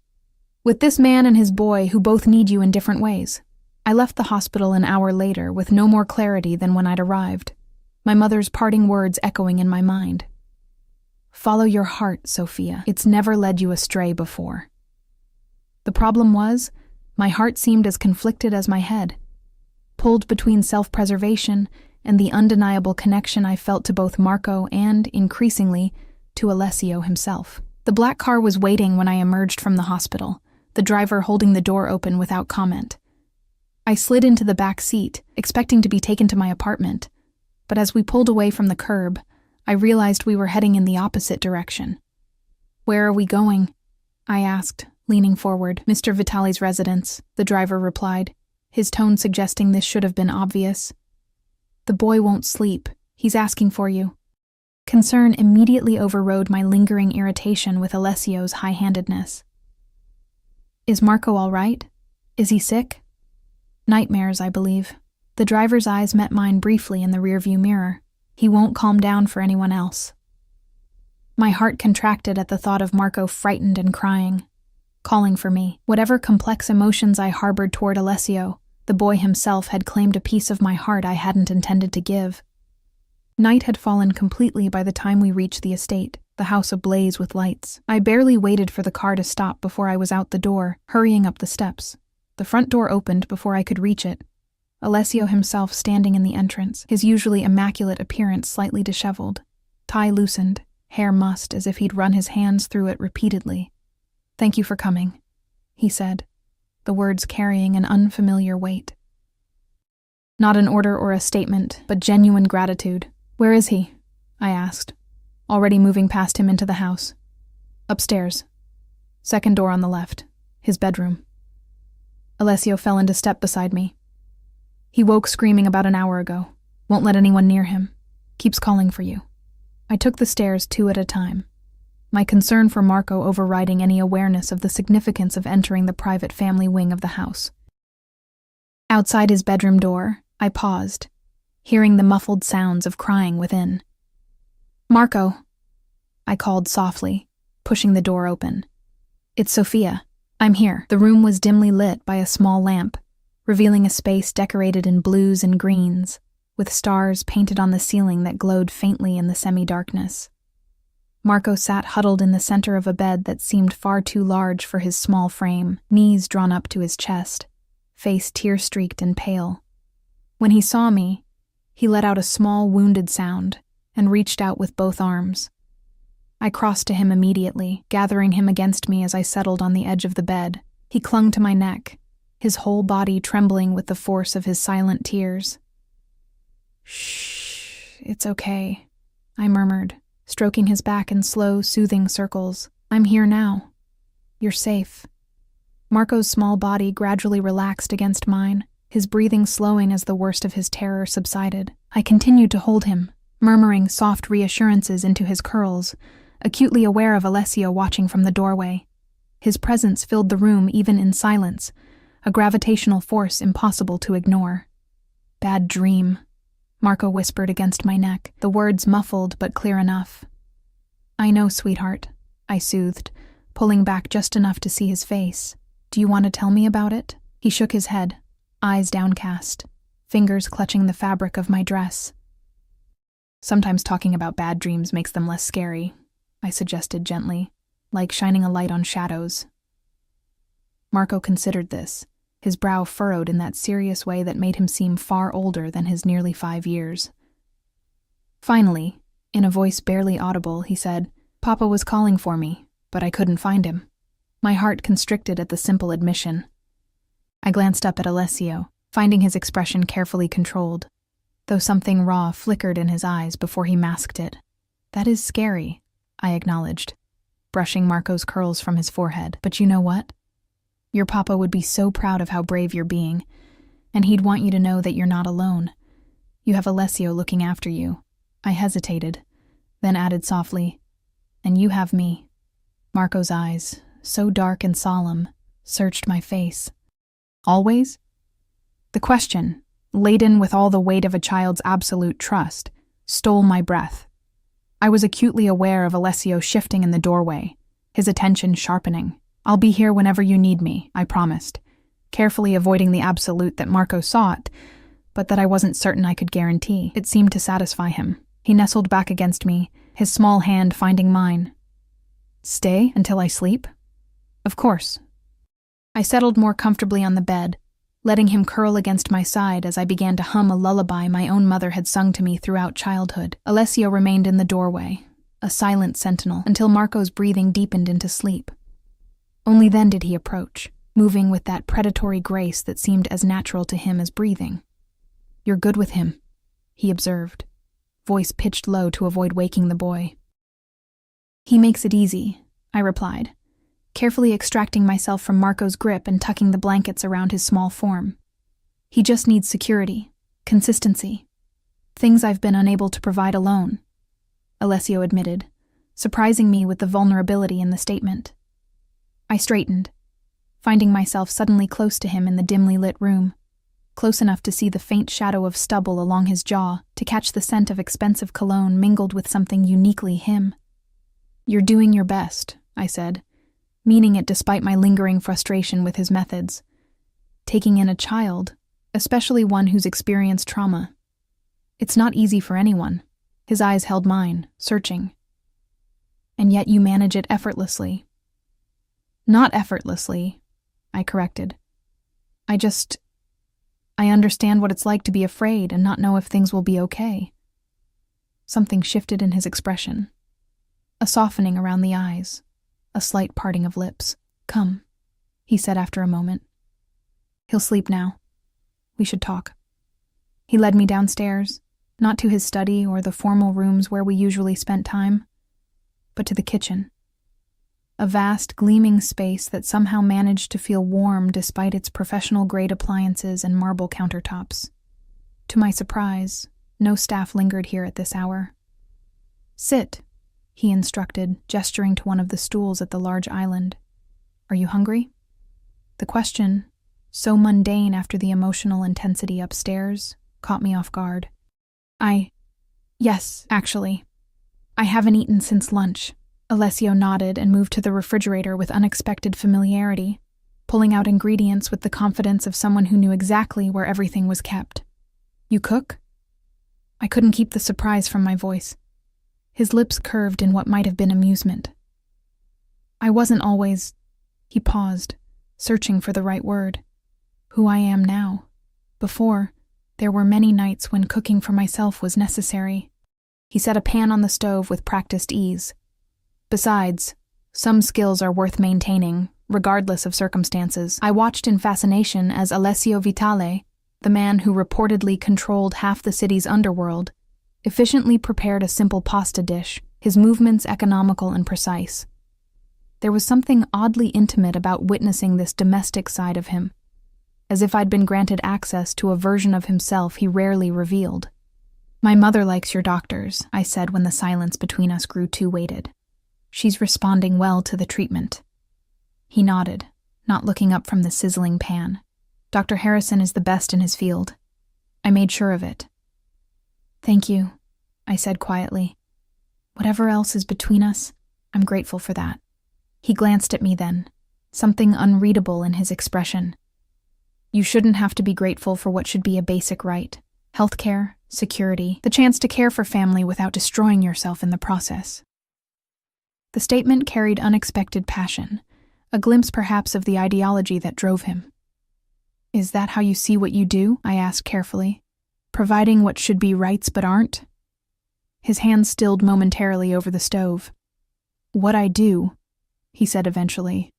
S1: With this man and his boy who both need you in different ways. I left the hospital an hour later with no more clarity than when I'd arrived, my mother's parting words echoing in my mind. Follow your heart, Sophia. It's never led you astray before. The problem was, my heart seemed as conflicted as my head, pulled between self-preservation and the undeniable connection I felt to both Marco and, increasingly, to Alessio himself. The black car was waiting when I emerged from the hospital, the driver holding the door open without comment. I slid into the back seat, expecting to be taken to my apartment, but as we pulled away from the curb, I realized we were heading in the opposite direction. Where are we going? I asked, leaning forward. Mr. Vitale's residence, the driver replied, his tone suggesting this should have been obvious. The boy won't sleep. He's asking for you. Concern immediately overrode my lingering irritation with Alessio's high-handedness. Is Marco all right? Is he sick? Nightmares, I believe. The driver's eyes met mine briefly in the rearview mirror. He won't calm down for anyone else. My heart contracted at the thought of Marco frightened and crying, calling for me. Whatever complex emotions I harbored toward Alessio, the boy himself had claimed a piece of my heart I hadn't intended to give. Night had fallen completely by the time we reached the estate, the house ablaze with lights. I barely waited for the car to stop before I was out the door, hurrying up the steps. The front door opened before I could reach it. Alessio himself standing in the entrance, his usually immaculate appearance slightly disheveled, tie loosened, hair mussed as if he'd run his hands through it repeatedly. Thank you for coming, he said, the words carrying an unfamiliar weight. Not an order or a statement, but genuine gratitude. Where is he? I asked, already moving past him into the house. Upstairs. Second door on the left. His bedroom. Alessio fell into step beside me. He woke screaming about an hour ago. Won't let anyone near him. Keeps calling for you. I took the stairs 2 at a time, my concern for Marco overriding any awareness of the significance of entering the private family wing of the house. Outside his bedroom door, I paused, hearing the muffled sounds of crying within. Marco, I called softly, pushing the door open. It's Sophia. I'm here. The room was dimly lit by a small lamp, revealing a space decorated in blues and greens, with stars painted on the ceiling that glowed faintly in the semi-darkness. Marco sat huddled in the center of a bed that seemed far too large for his small frame, knees drawn up to his chest, face tear-streaked and pale. When he saw me, he let out a small, wounded sound and reached out with both arms. I crossed to him immediately, gathering him against me as I settled on the edge of the bed. He clung to my neck, his whole body trembling with the force of his silent tears. "Shh, it's okay," I murmured, stroking his back in slow, soothing circles. "I'm here now. You're safe." Marco's small body gradually relaxed against mine, his breathing slowing as the worst of his terror subsided. I continued to hold him, murmuring soft reassurances into his curls, acutely aware of Alessio watching from the doorway. His presence filled the room even in silence, a gravitational force impossible to ignore. "Bad dream," Marco whispered against my neck, the words muffled but clear enough. "I know, sweetheart," I soothed, pulling back just enough to see his face. "Do you want to tell me about it?" He shook his head, eyes downcast, fingers clutching the fabric of my dress. "Sometimes talking about bad dreams makes them less scary," I suggested gently, like shining a light on shadows. Marco considered this, his brow furrowed in that serious way that made him seem far older than his nearly 5 years. Finally, in a voice barely audible, he said, "Papa was calling for me, but I couldn't find him." My heart constricted at the simple admission. I glanced up at Alessio, finding his expression carefully controlled, though something raw flickered in his eyes before he masked it. "That is scary," I acknowledged, brushing Marco's curls from his forehead. "But you know what? Your papa would be so proud of how brave you're being, and he'd want you to know that you're not alone. You have Alessio looking after you." I hesitated, then added softly, "And you have me." Marco's eyes, so dark and solemn, searched my face. "Always?" The question, laden with all the weight of a child's absolute trust, stole my breath. I was acutely aware of Alessio shifting in the doorway, his attention sharpening. "I'll be here whenever you need me," I promised, carefully avoiding the absolute that Marco sought, but that I wasn't certain I could guarantee. It seemed to satisfy him. He nestled back against me, his small hand finding mine. "Stay until I sleep?" "Of course." I settled more comfortably on the bed, letting him curl against my side as I began to hum a lullaby my own mother had sung to me throughout childhood. Alessio remained in the doorway, a silent sentinel, until Marco's breathing deepened into sleep. Only then did he approach, moving with that predatory grace that seemed as natural to him as breathing. "You're good with him," he observed, voice pitched low to avoid waking the boy. "He makes it easy," I replied, carefully extracting myself from Marco's grip and tucking the blankets around his small form. "He just needs security, consistency, things I've been unable to provide alone," Alessio admitted, surprising me with the vulnerability in the statement. I straightened, finding myself suddenly close to him in the dimly lit room, close enough to see the faint shadow of stubble along his jaw, to catch the scent of expensive cologne mingled with something uniquely him. "You're doing your best," I said, meaning it despite my lingering frustration with his methods. "Taking in a child, especially one who's experienced trauma. It's not easy for anyone." His eyes held mine, searching. "And yet you manage it effortlessly." "Not effortlessly," I corrected. I understand what it's like to be afraid and not know if things will be okay." Something shifted in his expression. A softening around the eyes, a slight parting of lips. "Come," he said after a moment. "He'll sleep now. We should talk." He led me downstairs, not to his study or the formal rooms where we usually spent time, but to the kitchen. A vast, gleaming space that somehow managed to feel warm despite its professional-grade appliances and marble countertops. To my surprise, no staff lingered here at this hour. "Sit," he instructed, gesturing to one of the stools at the large island. "Are you hungry?" The question, so mundane after the emotional intensity upstairs, caught me off guard. Yes, actually. I haven't eaten since lunch." Alessio nodded and moved to the refrigerator with unexpected familiarity, pulling out ingredients with the confidence of someone who knew exactly where everything was kept. "You cook?" I couldn't keep the surprise from my voice. His lips curved in what might have been amusement. "I wasn't always—" He paused, searching for the right word. "Who I am now. Before, there were many nights when cooking for myself was necessary." He set a pan on the stove with practiced ease. Besides, some skills are worth maintaining, regardless of circumstances. I watched in fascination as Alessio Vitale, the man who reportedly controlled half the city's underworld, efficiently prepared a simple pasta dish, his movements economical and precise. There was something oddly intimate about witnessing this domestic side of him, as if I'd been granted access to a version of himself he rarely revealed. "My mother likes your doctors," I said when the silence between us grew too weighted. "She's responding well to the treatment." He nodded, not looking up from the sizzling pan. "Dr. Harrison is the best in his field. I made sure of it." "Thank you," I said quietly. "Whatever else is between us, I'm grateful for that." He glanced at me then, something unreadable in his expression. "You shouldn't have to be grateful for what should be a basic right. Healthcare, security, the chance to care for family without destroying yourself in the process." The statement carried unexpected passion, a glimpse perhaps of the ideology that drove him. "Is that how you see what you do?" I asked carefully. "Providing what should be rights but aren't?" His hand stilled momentarily over the stove. "What I do," he said eventually,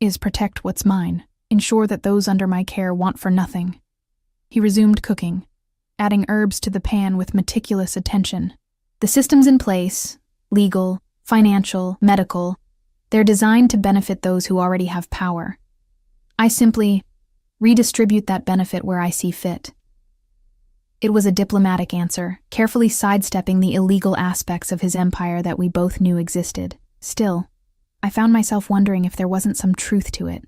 S1: "is protect what's mine, ensure that those under my care want for nothing." He resumed cooking, adding herbs to the pan with meticulous attention. "The systems in place, legal, financial, medical, they're designed to benefit those who already have power. I simply redistribute that benefit where I see fit." It was a diplomatic answer, carefully sidestepping the illegal aspects of his empire that we both knew existed. Still, I found myself wondering if there wasn't some truth to it.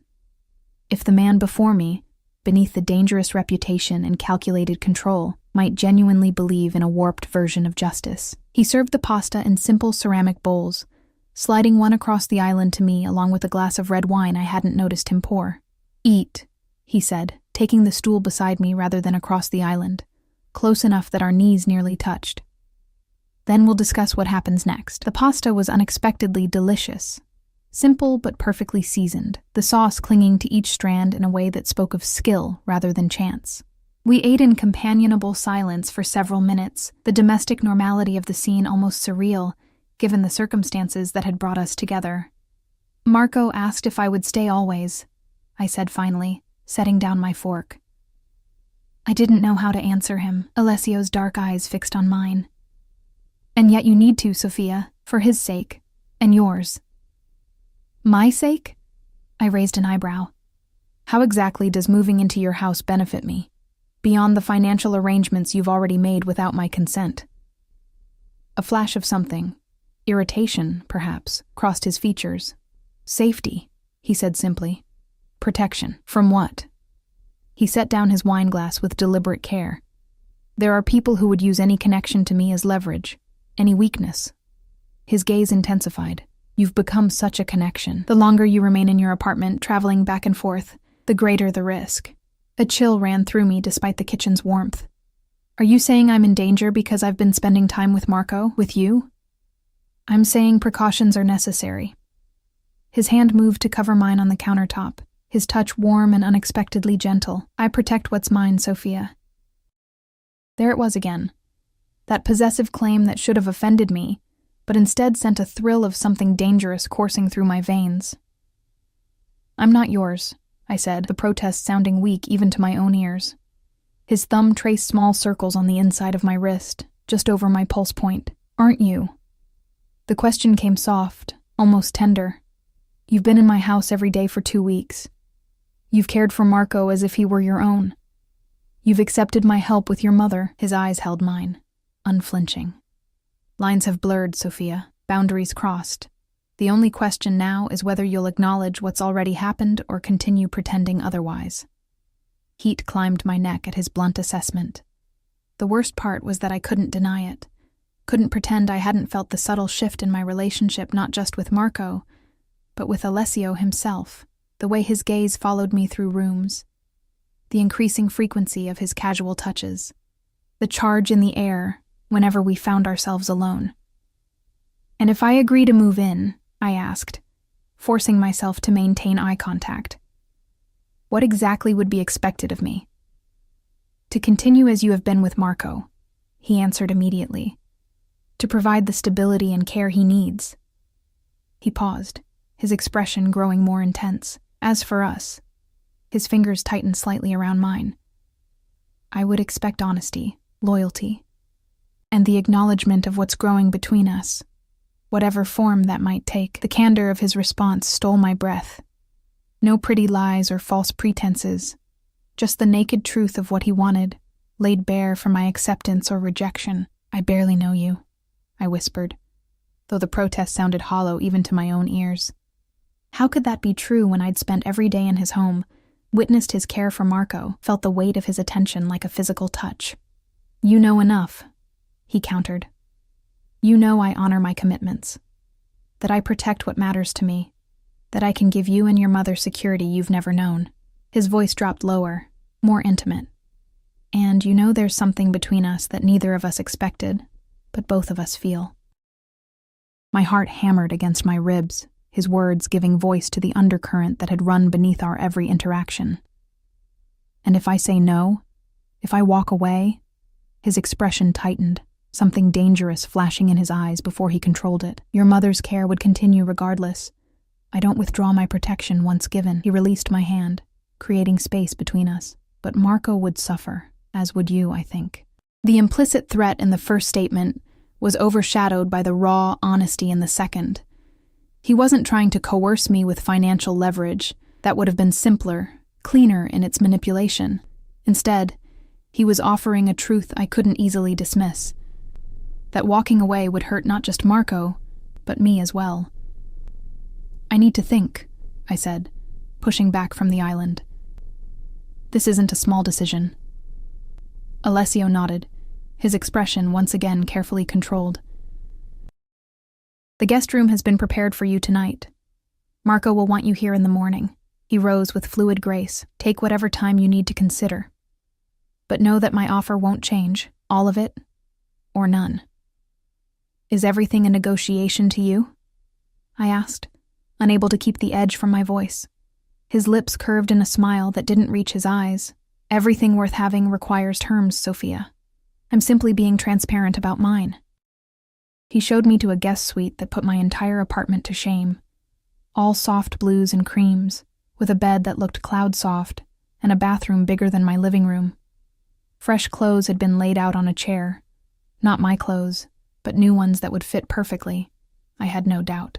S1: If the man before me, beneath the dangerous reputation and calculated control, might genuinely believe in a warped version of justice. He served the pasta in simple ceramic bowls, sliding one across the island to me along with a glass of red wine I hadn't noticed him pour. "Eat," he said, taking the stool beside me rather than across the island, close enough that our knees nearly touched. "Then we'll discuss what happens next." The pasta was unexpectedly delicious. Simple but perfectly seasoned, the sauce clinging to each strand in a way that spoke of skill rather than chance. We ate in companionable silence for several minutes, the domestic normality of the scene almost surreal, given the circumstances that had brought us together. "Marco asked if I would stay always," I said finally, setting down my fork. I didn't know how to answer him, Alessio's dark eyes fixed on mine. "And yet you need to, Sophia, for his sake, and yours." "My sake?" I raised an eyebrow. "How exactly does moving into your house benefit me, beyond the financial arrangements you've already made without my consent?" A flash of something, irritation, perhaps, crossed his features. "Safety," he said simply. "Protection. From what?" He set down his wine glass with deliberate care. "There are people who would use any connection to me as leverage, any weakness." His gaze intensified. "You've become such a connection. The longer you remain in your apartment, traveling back and forth, the greater the risk." A chill ran through me despite the kitchen's warmth. "Are you saying I'm in danger because I've been spending time with Marco, with you?" "I'm saying precautions are necessary." His hand moved to cover mine on the countertop, his touch warm and unexpectedly gentle. "I protect what's mine, Sophia." There it was again. That possessive claim that should have offended me, but instead sent a thrill of something dangerous coursing through my veins. "I'm not yours," I said, the protest sounding weak even to my own ears. His thumb traced small circles on the inside of my wrist, just over my pulse point. "Aren't you?" The question came soft, almost tender. "You've been in my house every day for 2 weeks. You've cared for Marco as if he were your own. You've accepted my help with your mother." His eyes held mine, unflinching. "Lines have blurred, Sophia, boundaries crossed. The only question now is whether you'll acknowledge what's already happened or continue pretending otherwise." Heat climbed my neck at his blunt assessment. The worst part was that I couldn't deny it. Couldn't pretend I hadn't felt the subtle shift in my relationship not just with Marco, but with Alessio himself, the way his gaze followed me through rooms, the increasing frequency of his casual touches, the charge in the air whenever we found ourselves alone. "And if I agree to move in," I asked, forcing myself to maintain eye contact, "what exactly would be expected of me?" "To continue as you have been with Marco," he answered immediately. "To provide the stability and care he needs." He paused, his expression growing more intense. As for us, his fingers tightened slightly around mine. I would expect honesty, loyalty, and the acknowledgement of what's growing between us, whatever form that might take. The candor of his response stole my breath. No pretty lies or false pretenses, just the naked truth of what he wanted, laid bare for my acceptance or rejection. I barely know you, I whispered, though the protest sounded hollow even to my own ears. How could that be true when I'd spent every day in his home, witnessed his care for Marco, felt the weight of his attention like a physical touch? You know enough, he countered. You know I honor my commitments, that I protect what matters to me, that I can give you and your mother security you've never known. His voice dropped lower, more intimate. And you know there's something between us that neither of us expected, but both of us feel. My heart hammered against my ribs, his words giving voice to the undercurrent that had run beneath our every interaction. And if I say no, if I walk away, his expression tightened, something dangerous flashing in his eyes before he controlled it. Your mother's care would continue regardless. I don't withdraw my protection once given. He released my hand, creating space between us. But Marco would suffer, as would you, I think. The implicit threat in the first statement was overshadowed by the raw honesty in the second. He wasn't trying to coerce me with financial leverage. That would have been simpler, cleaner in its manipulation. Instead, he was offering a truth I couldn't easily dismiss. That walking away would hurt not just Marco, but me as well. I need to think, I said, pushing back from the island. This isn't a small decision. Alessio nodded, his expression once again carefully controlled. The guest room has been prepared for you tonight. Marco will want you here in the morning. He rose with fluid grace. Take whatever time you need to consider. But know that my offer won't change, all of it, or none. Is everything a negotiation to you? I asked, unable to keep the edge from my voice. His lips curved in a smile that didn't reach his eyes. Everything worth having requires terms, Sophia. I'm simply being transparent about mine. He showed me to a guest suite that put my entire apartment to shame. All soft blues and creams, with a bed that looked cloud-soft, and a bathroom bigger than my living room. Fresh clothes had been laid out on a chair. Not my clothes, but new ones that would fit perfectly, I had no doubt.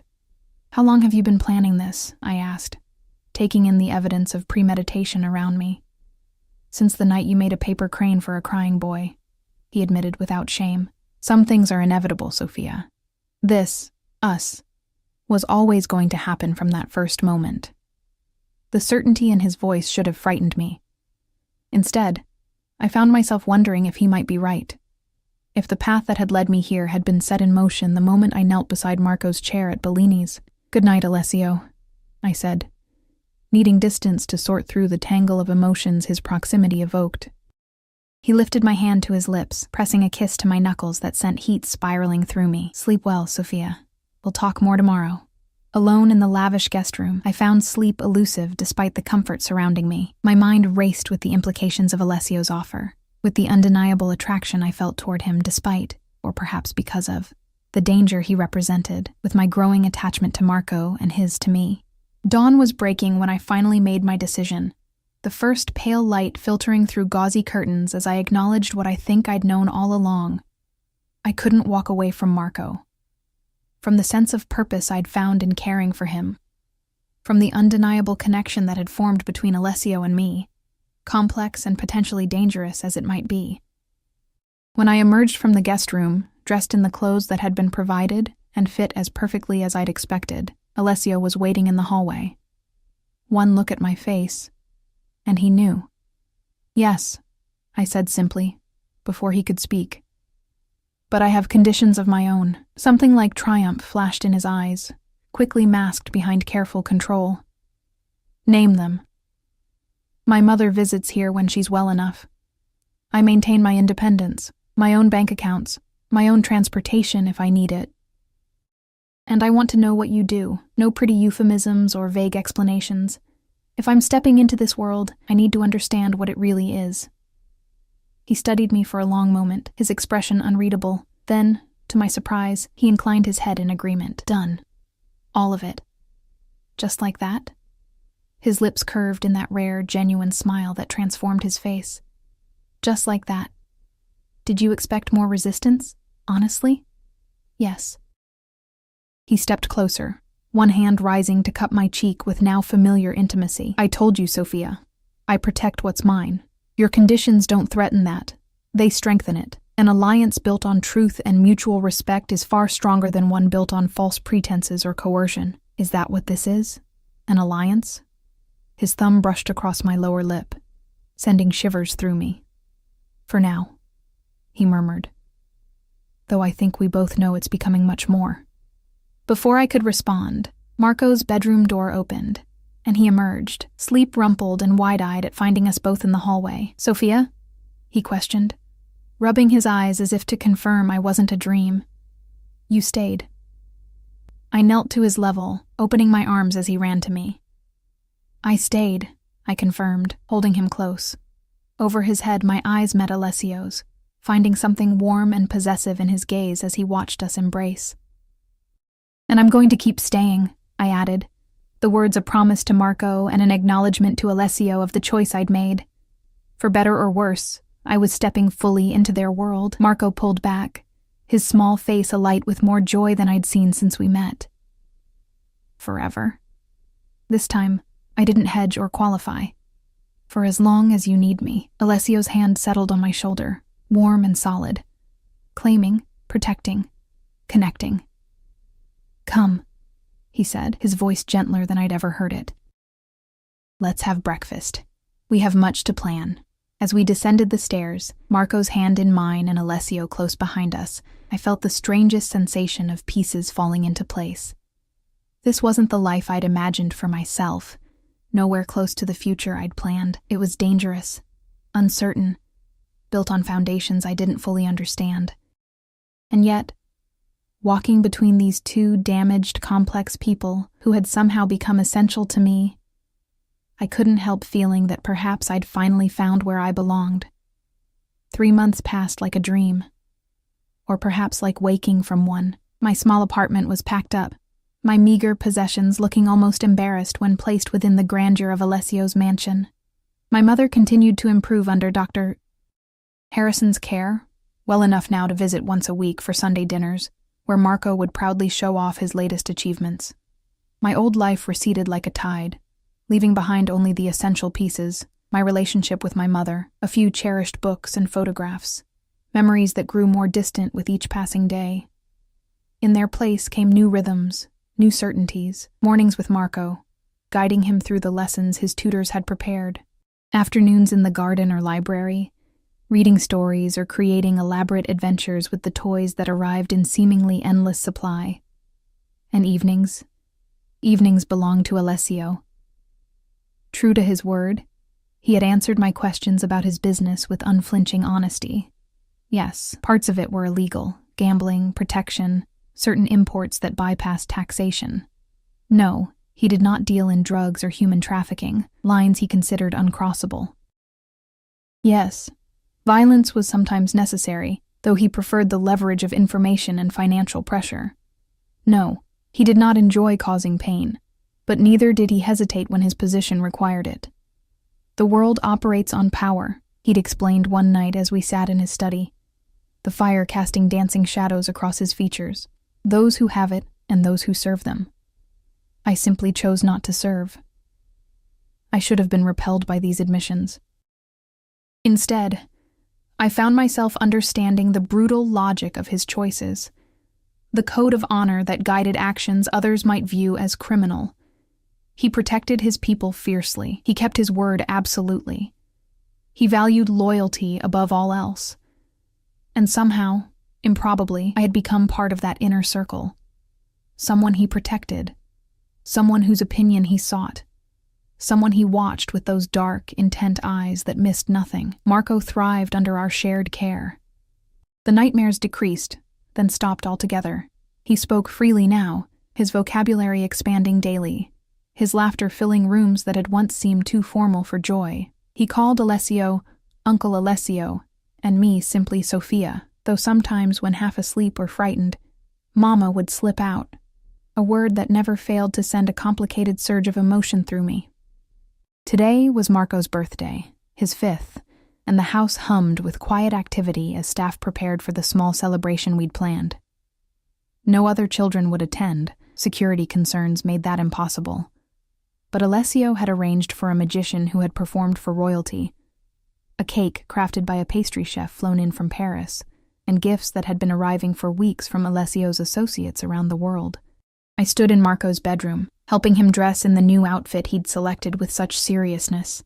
S1: How long have you been planning this? I asked, taking in the evidence of premeditation around me. Since the night you made a paper crane for a crying boy, he admitted without shame. Some things are inevitable, Sophia. This, us, was always going to happen from that first moment. The certainty in his voice should have frightened me. Instead, I found myself wondering if he might be right. If the path that had led me here had been set in motion the moment I knelt beside Marco's chair at Bellini's. Good night, Alessio, I said, needing distance to sort through the tangle of emotions his proximity evoked. He lifted my hand to his lips, pressing a kiss to my knuckles that sent heat spiraling through me. Sleep well, Sophia. We'll talk more tomorrow. Alone in the lavish guest room, I found sleep elusive despite the comfort surrounding me. My mind raced with the implications of Alessio's offer, with the undeniable attraction I felt toward him despite, or perhaps because of, the danger he represented, with my growing attachment to Marco and his to me. Dawn was breaking when I finally made my decision, the first pale light filtering through gauzy curtains as I acknowledged what I think I'd known all along. I couldn't walk away from Marco. From the sense of purpose I'd found in caring for him. From the undeniable connection that had formed between Alessio and me, complex and potentially dangerous as it might be. When I emerged from the guest room, dressed in the clothes that had been provided and fit as perfectly as I'd expected, Alessio was waiting in the hallway. One look at my face, and he knew. Yes, I said simply, before he could speak. But I have conditions of my own. Something like triumph flashed in his eyes, quickly masked behind careful control. Name them. My mother visits here when she's well enough. I maintain my independence, my own bank accounts, my own transportation if I need it. And I want to know what you do, no pretty euphemisms or vague explanations. If I'm stepping into this world, I need to understand what it really is. He studied me for a long moment, his expression unreadable. Then, to my surprise, he inclined his head in agreement. Done. All of it. Just like that? His lips curved in that rare, genuine smile that transformed his face. Just like that. Did you expect more resistance? Honestly? Yes. He stepped closer, one hand rising to cup my cheek with now familiar intimacy. I told you, Sophia. I protect what's mine. Your conditions don't threaten that. They strengthen it. An alliance built on truth and mutual respect is far stronger than one built on false pretenses or coercion. Is that what this is? An alliance? His thumb brushed across my lower lip, sending shivers through me. For now, he murmured. Though I think we both know it's becoming much more. Before I could respond, Marco's bedroom door opened, and he emerged, sleep-rumpled and wide-eyed at finding us both in the hallway. Sophia? He questioned, rubbing his eyes as if to confirm I wasn't a dream. You stayed. I knelt to his level, opening my arms as he ran to me. I stayed, I confirmed, holding him close. Over his head, my eyes met Alessio's, finding something warm and possessive in his gaze as he watched us embrace. And I'm going to keep staying, I added, the words a promise to Marco and an acknowledgement to Alessio of the choice I'd made. For better or worse, I was stepping fully into their world. Marco pulled back, his small face alight with more joy than I'd seen since we met. Forever. This time, I didn't hedge or qualify. For as long as you need me. Alessio's hand settled on my shoulder, warm and solid. Claiming, protecting, connecting. Come, he said, his voice gentler than I'd ever heard it. Let's have breakfast. We have much to plan. As we descended the stairs, Marco's hand in mine and Alessio close behind us, I felt the strangest sensation of pieces falling into place. This wasn't the life I'd imagined for myself, nowhere close to the future I'd planned. It was dangerous, uncertain, built on foundations I didn't fully understand. And yet, walking between these two damaged, complex people who had somehow become essential to me, I couldn't help feeling that perhaps I'd finally found where I belonged. 3 months passed like a dream, or perhaps like waking from one. My small apartment was packed up, my meager possessions looking almost embarrassed when placed within the grandeur of Alessio's mansion. My mother continued to improve under Dr. Harrison's care, well enough now to visit once a week for Sunday dinners, where Marco would proudly show off his latest achievements. My old life receded like a tide, leaving behind only the essential pieces, my relationship with my mother, a few cherished books and photographs, memories that grew more distant with each passing day. In their place came new rhythms, new certainties, mornings with Marco, guiding him through the lessons his tutors had prepared, afternoons in the garden or library, reading stories or creating elaborate adventures with the toys that arrived in seemingly endless supply. And evenings belonged to Alessio. True to his word, he had answered my questions about his business with unflinching honesty. Yes, parts of it were illegal, gambling, protection, certain imports that bypassed taxation. No, he did not deal in drugs or human trafficking, lines he considered uncrossable. Yes, violence was sometimes necessary, though he preferred the leverage of information and financial pressure. No, he did not enjoy causing pain, but neither did he hesitate when his position required it. The world operates on power, he'd explained one night as we sat in his study, the fire casting dancing shadows across his features, those who have it and those who serve them. I simply chose not to serve. I should have been repelled by these admissions. Instead, I found myself understanding the brutal logic of his choices, the code of honor that guided actions others might view as criminal. He protected his people fiercely. He kept his word absolutely. He valued loyalty above all else. And somehow, improbably, I had become part of that inner circle. Someone he protected. Someone whose opinion he sought. Someone he watched with those dark, intent eyes that missed nothing. Marco thrived under our shared care. The nightmares decreased, then stopped altogether. He spoke freely now, his vocabulary expanding daily, his laughter filling rooms that had once seemed too formal for joy. He called Alessio Uncle Alessio, and me simply Sophia, though sometimes when half asleep or frightened, Mama would slip out. a word that never failed to send a complicated surge of emotion through me. Today was Marco's birthday, his 5th, and the house hummed with quiet activity as staff prepared for the small celebration we'd planned. No other children would attend, security concerns made that impossible. But Alessio had arranged for a magician who had performed for royalty, a cake crafted by a pastry chef flown in from Paris, and gifts that had been arriving for weeks from Alessio's associates around the world. I stood in Marco's bedroom, helping him dress in the new outfit he'd selected with such seriousness.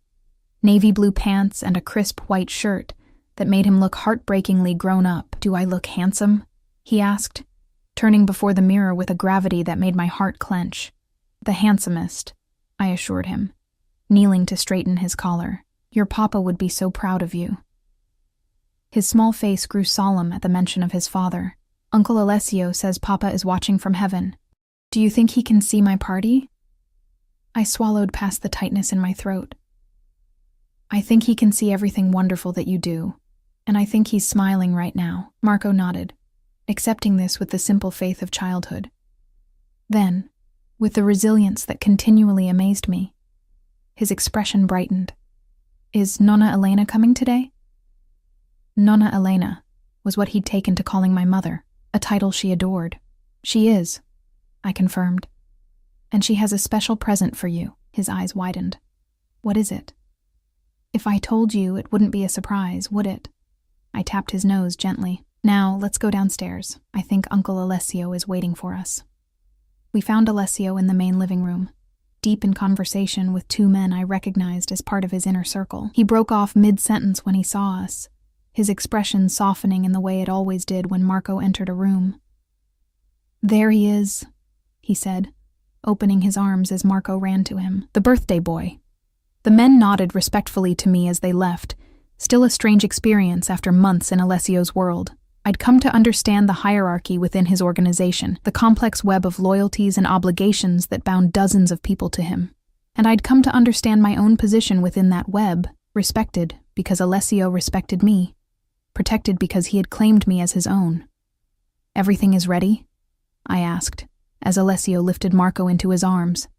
S1: Navy blue pants and a crisp white shirt that made him look heartbreakingly grown up. "Do I look handsome?" he asked, turning before the mirror with a gravity that made my heart clench. "The handsomest," I assured him, kneeling to straighten his collar. "Your papa would be so proud of you." His small face grew solemn at the mention of his father. "Uncle Alessio says Papa is watching from heaven. Do you think he can see my party?" I swallowed past the tightness in my throat. "I think he can see everything wonderful that you do, and I think he's smiling right now." Marco nodded, accepting this with the simple faith of childhood. Then, with the resilience that continually amazed me, his expression brightened. "Is Nonna Elena coming today?" Nonna Elena was what he'd taken to calling my mother, a title she adored. "She is," I confirmed. "And she has a special present for you." His eyes widened. "What is it?" "If I told you, it wouldn't be a surprise, would it?" I tapped his nose gently. "Now, let's go downstairs. I think Uncle Alessio is waiting for us." We found Alessio in the main living room, deep in conversation with 2 men I recognized as part of his inner circle. He broke off mid-sentence when he saw us, his expression softening in the way it always did when Marco entered a room. "There he is," he said, opening his arms as Marco ran to him. "The birthday boy." The men nodded respectfully to me as they left, still a strange experience after months in Alessio's world. I'd come to understand the hierarchy within his organization, the complex web of loyalties and obligations that bound dozens of people to him. And I'd come to understand my own position within that web, respected because Alessio respected me, protected because he had claimed me as his own. "Everything is ready?" I asked, as Alessio lifted Marco into his arms.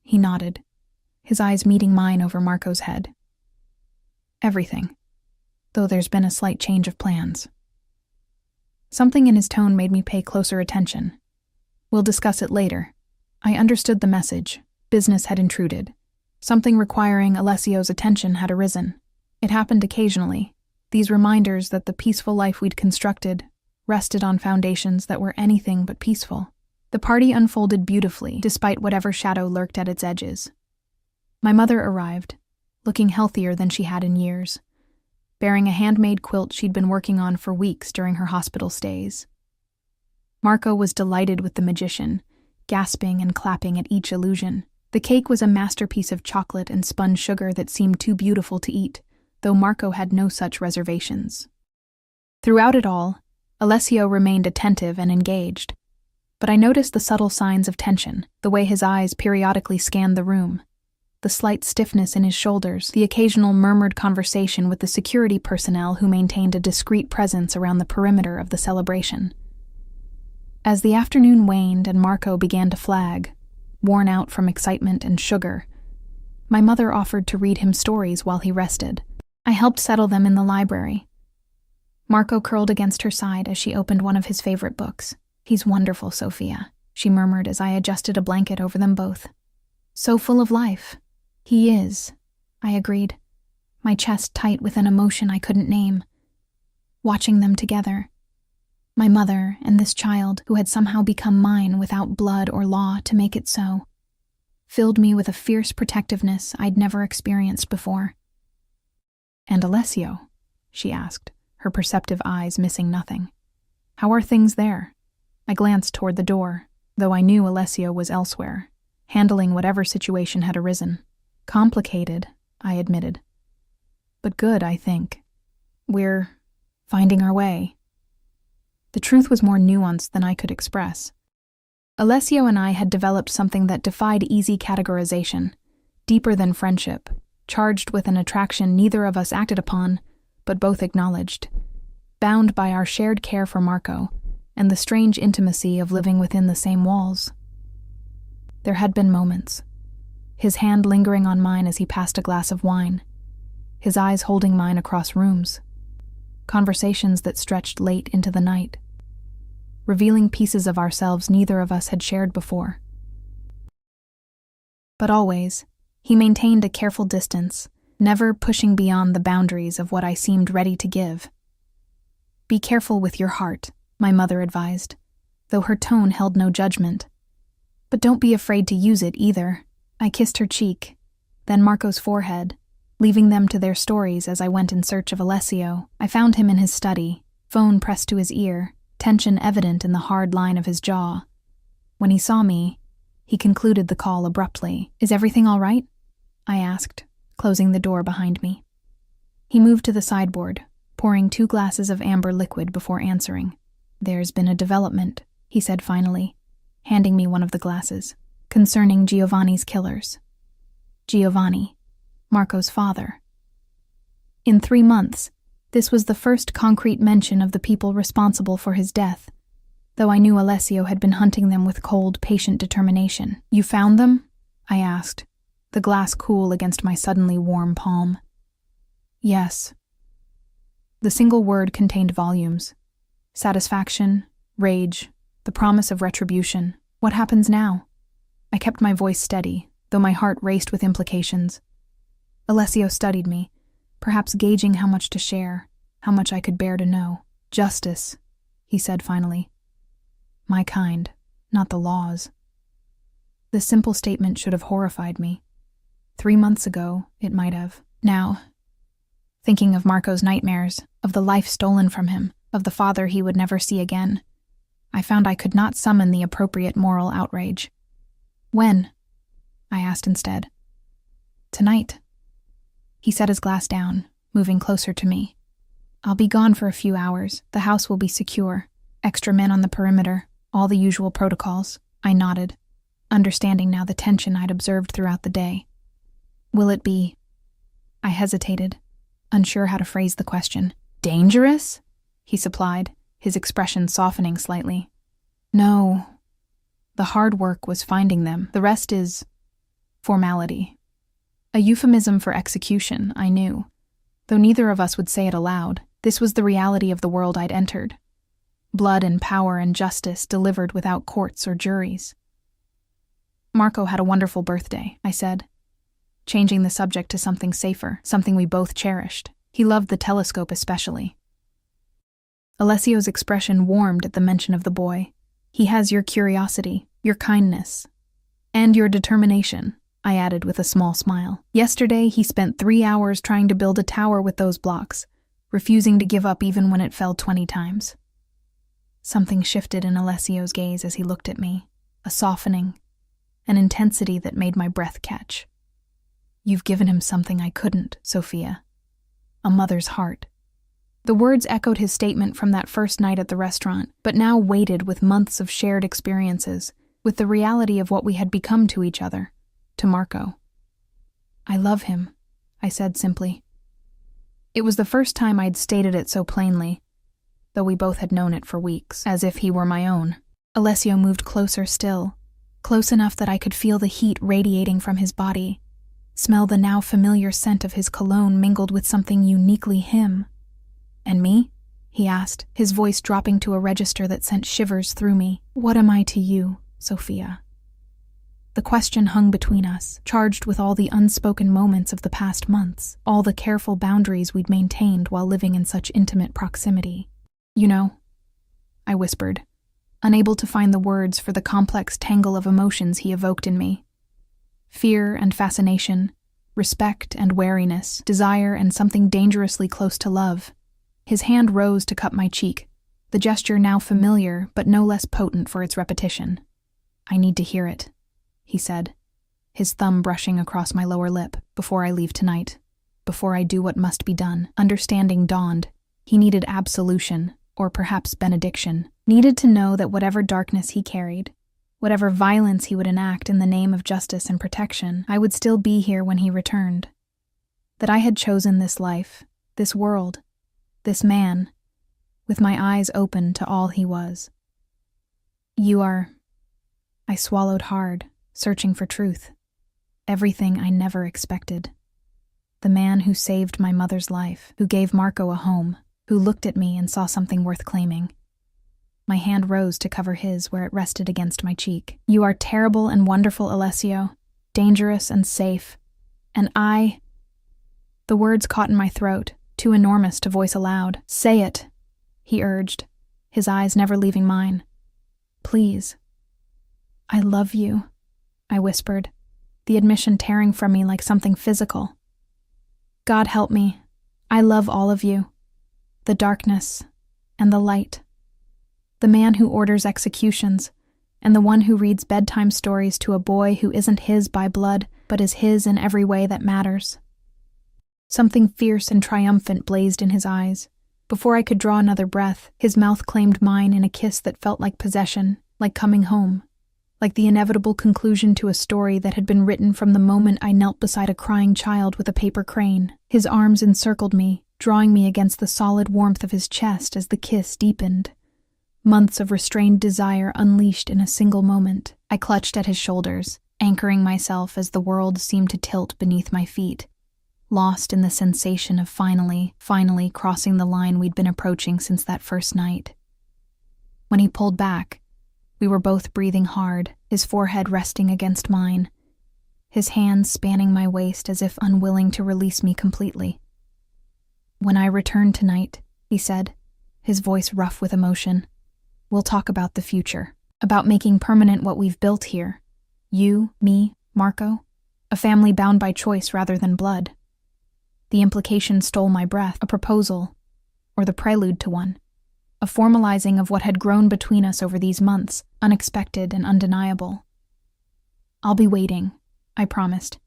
S1: He nodded, his eyes meeting mine over Marco's head. "Everything, though there's been a slight change of plans." Something in his tone made me pay closer attention. "We'll discuss it later." I understood the message. Business had intruded. Something requiring Alessio's attention had arisen. It happened occasionally, these reminders that the peaceful life we'd constructed rested on foundations that were anything but peaceful. The party unfolded beautifully, despite whatever shadow lurked at its edges. My mother arrived, looking healthier than she had in years, bearing a handmade quilt she'd been working on for weeks during her hospital stays. Marco was delighted with the magician, gasping and clapping at each illusion. The cake was a masterpiece of chocolate and spun sugar that seemed too beautiful to eat, though Marco had no such reservations. Throughout it all, Alessio remained attentive and engaged, but I noticed the subtle signs of tension, the way his eyes periodically scanned the room, the slight stiffness in his shoulders, the occasional murmured conversation with the security personnel who maintained a discreet presence around the perimeter of the celebration. As the afternoon waned and Marco began to flag, worn out from excitement and sugar, my mother offered to read him stories while he rested. I helped settle them in the library. Marco curled against her side as she opened one of his favorite books. "He's wonderful, Sophia," she murmured as I adjusted a blanket over them both. "So full of life." "He is," I agreed, my chest tight with an emotion I couldn't name. Watching them together, my mother and this child who had somehow become mine without blood or law to make it so, filled me with a fierce protectiveness I'd never experienced before. "And Alessio?" she asked, her perceptive eyes missing nothing. "How are things there?" I glanced toward the door, though I knew Alessio was elsewhere, handling whatever situation had arisen. "Complicated," I admitted. "But good, I think. We're finding our way." The truth was more nuanced than I could express. Alessio and I had developed something that defied easy categorization, deeper than friendship, charged with an attraction neither of us acted upon, but both acknowledged. Bound by our shared care for Marco, and the strange intimacy of living within the same walls. There had been moments, his hand lingering on mine as he passed a glass of wine, his eyes holding mine across rooms, conversations that stretched late into the night, revealing pieces of ourselves neither of us had shared before. But always, he maintained a careful distance, never pushing beyond the boundaries of what I seemed ready to give. "Be careful with your heart," my mother advised, though her tone held no judgment. "But don't be afraid to use it either." I kissed her cheek, then Marco's forehead, leaving them to their stories as I went in search of Alessio. I found him in his study, phone pressed to his ear, tension evident in the hard line of his jaw. When he saw me, he concluded the call abruptly. "Is everything all right?" I asked, closing the door behind me. He moved to the sideboard, pouring 2 glasses of amber liquid before answering. "There's been a development," he said finally, handing me one of the glasses, "concerning Giovanni's killers." Giovanni, Marco's father. In 3 months, this was the first concrete mention of the people responsible for his death, though I knew Alessio had been hunting them with cold, patient determination. "You found them?" I asked, the glass cool against my suddenly warm palm. "Yes." The single word contained volumes. Satisfaction, rage, the promise of retribution. "What happens now?" I kept my voice steady, though my heart raced with implications. Alessio studied me, perhaps gauging how much to share, how much I could bear to know. "Justice," he said finally. "My kind, not the law's." This simple statement should have horrified me. 3 months ago, it might have. Now, thinking of Marco's nightmares, of the life stolen from him, of the father he would never see again, I found I could not summon the appropriate moral outrage. "When?" I asked instead. "Tonight." He set his glass down, moving closer to me. "I'll be gone for a few hours. The house will be secure. Extra men on the perimeter, all the usual protocols." I nodded, understanding now the tension I'd observed throughout the day. "Will it be—" I hesitated, unsure how to phrase the question. "Dangerous?" he supplied, his expression softening slightly. "No. The hard work was finding them. The rest is formality." A euphemism for execution, I knew. Though neither of us would say it aloud, this was the reality of the world I'd entered. Blood and power and justice delivered without courts or juries. "Marco had a wonderful birthday," I said, changing the subject to something safer, something we both cherished. "He loved the telescope especially." Alessio's expression warmed at the mention of the boy. "He has your curiosity, your kindness, and your determination," I added with a small smile. "Yesterday, he spent 3 hours trying to build a tower with those blocks, refusing to give up even when it fell 20 times. Something shifted in Alessio's gaze as he looked at me, a softening, an intensity that made my breath catch. "You've given him something I couldn't, Sophia. A mother's heart." The words echoed his statement from that first night at the restaurant, but now weighted with months of shared experiences, with the reality of what we had become to each other, to Marco. "I love him," I said simply. It was the first time I'd stated it so plainly, though we both had known it for weeks, as if he were my own. Alessio moved closer still, close enough that I could feel the heat radiating from his body, smell the now familiar scent of his cologne mingled with something uniquely him. "And me?" he asked, his voice dropping to a register that sent shivers through me. "What am I to you, Sophia?" The question hung between us, charged with all the unspoken moments of the past months, all the careful boundaries we'd maintained while living in such intimate proximity. "You know," I whispered, unable to find the words for the complex tangle of emotions he evoked in me. Fear and fascination, respect and wariness, desire and something dangerously close to love. His hand rose to cup my cheek, the gesture now familiar but no less potent for its repetition. "I need to hear it," he said, his thumb brushing across my lower lip. "Before I leave tonight, before I do what must be done." Understanding dawned. He needed absolution, or perhaps benediction, needed to know that whatever darkness he carried, whatever violence he would enact in the name of justice and protection, I would still be here when he returned. That I had chosen this life, this world, this man, with my eyes open to all he was. You are... I swallowed hard, searching for truth. Everything I never expected. The man who saved my mother's life, who gave Marco a home, who looked at me and saw something worth claiming. My hand rose to cover his where it rested against my cheek. You are terrible and wonderful, Alessio, dangerous and safe. And I... The words caught in my throat, too enormous to voice aloud. Say it, he urged, his eyes never leaving mine. Please. I love you, I whispered, the admission tearing from me like something physical. God help me, I love all of you. The darkness and the light. The man who orders executions, and the one who reads bedtime stories to a boy who isn't his by blood, but is his in every way that matters. Something fierce and triumphant blazed in his eyes. Before I could draw another breath, his mouth claimed mine in a kiss that felt like possession, like coming home, like the inevitable conclusion to a story that had been written from the moment I knelt beside a crying child with a paper crane. His arms encircled me, drawing me against the solid warmth of his chest as the kiss deepened. Months of restrained desire unleashed in a single moment. I clutched at his shoulders, anchoring myself as the world seemed to tilt beneath my feet, lost in the sensation of finally crossing the line we'd been approaching since that first night. When he pulled back, we were both breathing hard, his forehead resting against mine, his hands spanning my waist as if unwilling to release me completely. When I return tonight, he said, his voice rough with emotion, we'll talk about the future, about making permanent what we've built here. You, me, Marco, a family bound by choice rather than blood. The implication stole my breath, a proposal, or the prelude to one, a formalizing of what had grown between us over these months, unexpected and undeniable. I'll be waiting, I promised,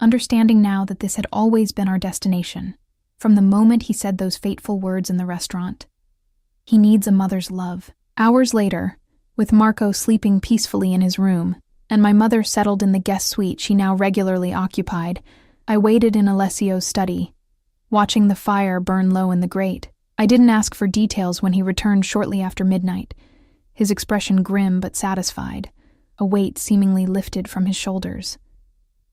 S1: understanding now that this had always been our destination, from the moment he said those fateful words in the restaurant. He needs a mother's love. Hours later, with Marco sleeping peacefully in his room, and my mother settled in the guest suite she now regularly occupied, I waited in Alessio's study, watching the fire burn low in the grate. I didn't ask for details when he returned shortly after midnight, his expression grim but satisfied, a weight seemingly lifted from his shoulders.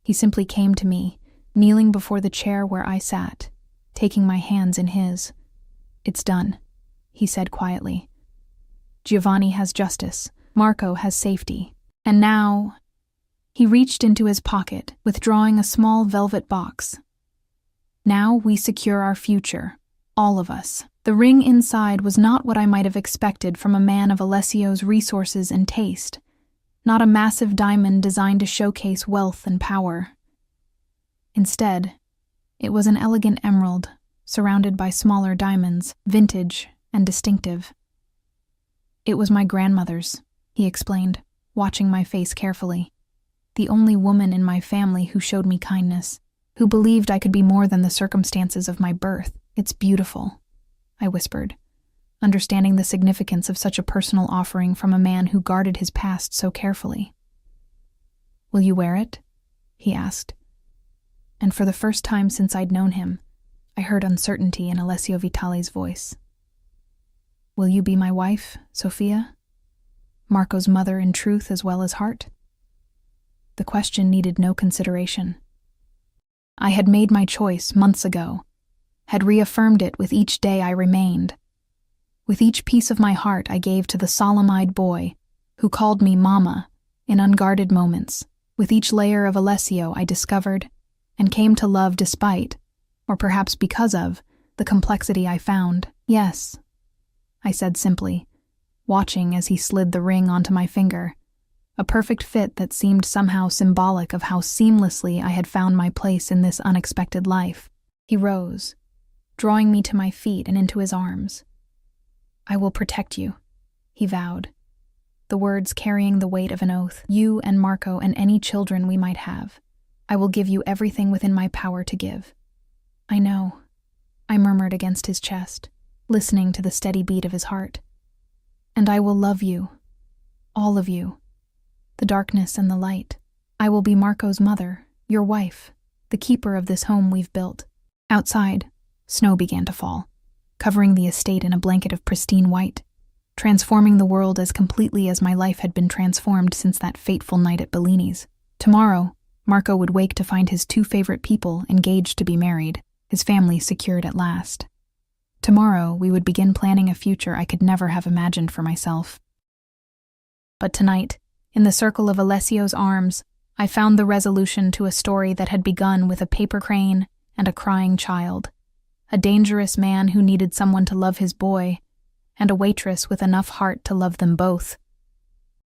S1: He simply came to me, kneeling before the chair where I sat, taking my hands in his. It's done, he said quietly. Giovanni has justice, Marco has safety, and now... He reached into his pocket, withdrawing a small velvet box. Now we secure our future, all of us. The ring inside was not what I might have expected from a man of Alessio's resources and taste, not a massive diamond designed to showcase wealth and power. Instead, it was an elegant emerald, surrounded by smaller diamonds, vintage and distinctive. It was my grandmother's, he explained, watching my face carefully. The only woman in my family who showed me kindness, who believed I could be more than the circumstances of my birth. It's beautiful, I whispered, understanding the significance of such a personal offering from a man who guarded his past so carefully. Will you wear it? He asked. And for the first time since I'd known him, I heard uncertainty in Alessio Vitali's voice. Will you be my wife, Sophia? Marco's mother in truth as well as heart? The question needed no consideration. I had made my choice months ago, had reaffirmed it with each day I remained. With each piece of my heart I gave to the solemn-eyed boy who called me Mama in unguarded moments. With each layer of Alessio I discovered and came to love despite, or perhaps because of, the complexity I found. Yes, I said simply, watching as he slid the ring onto my finger, a perfect fit that seemed somehow symbolic of how seamlessly I had found my place in this unexpected life. He rose, drawing me to my feet and into his arms. I will protect you, he vowed, the words carrying the weight of an oath. You and Marco and any children we might have. I will give you everything within my power to give. I know, I murmured against his chest, listening to the steady beat of his heart. And I will love you, all of you, the darkness and the light. I will be Marco's mother, your wife, the keeper of this home we've built. Outside, snow began to fall, covering the estate in a blanket of pristine white. transforming the world as completely as my life had been transformed since that fateful night at Bellini's. Tomorrow, Marco would wake to find his two favorite people engaged to be married, his family secured at last. Tomorrow, we would begin planning a future I could never have imagined for myself. But tonight, in the circle of Alessio's arms, I found the resolution to a story that had begun with a paper crane and a crying child, a dangerous man who needed someone to love his boy, and a waitress with enough heart to love them both.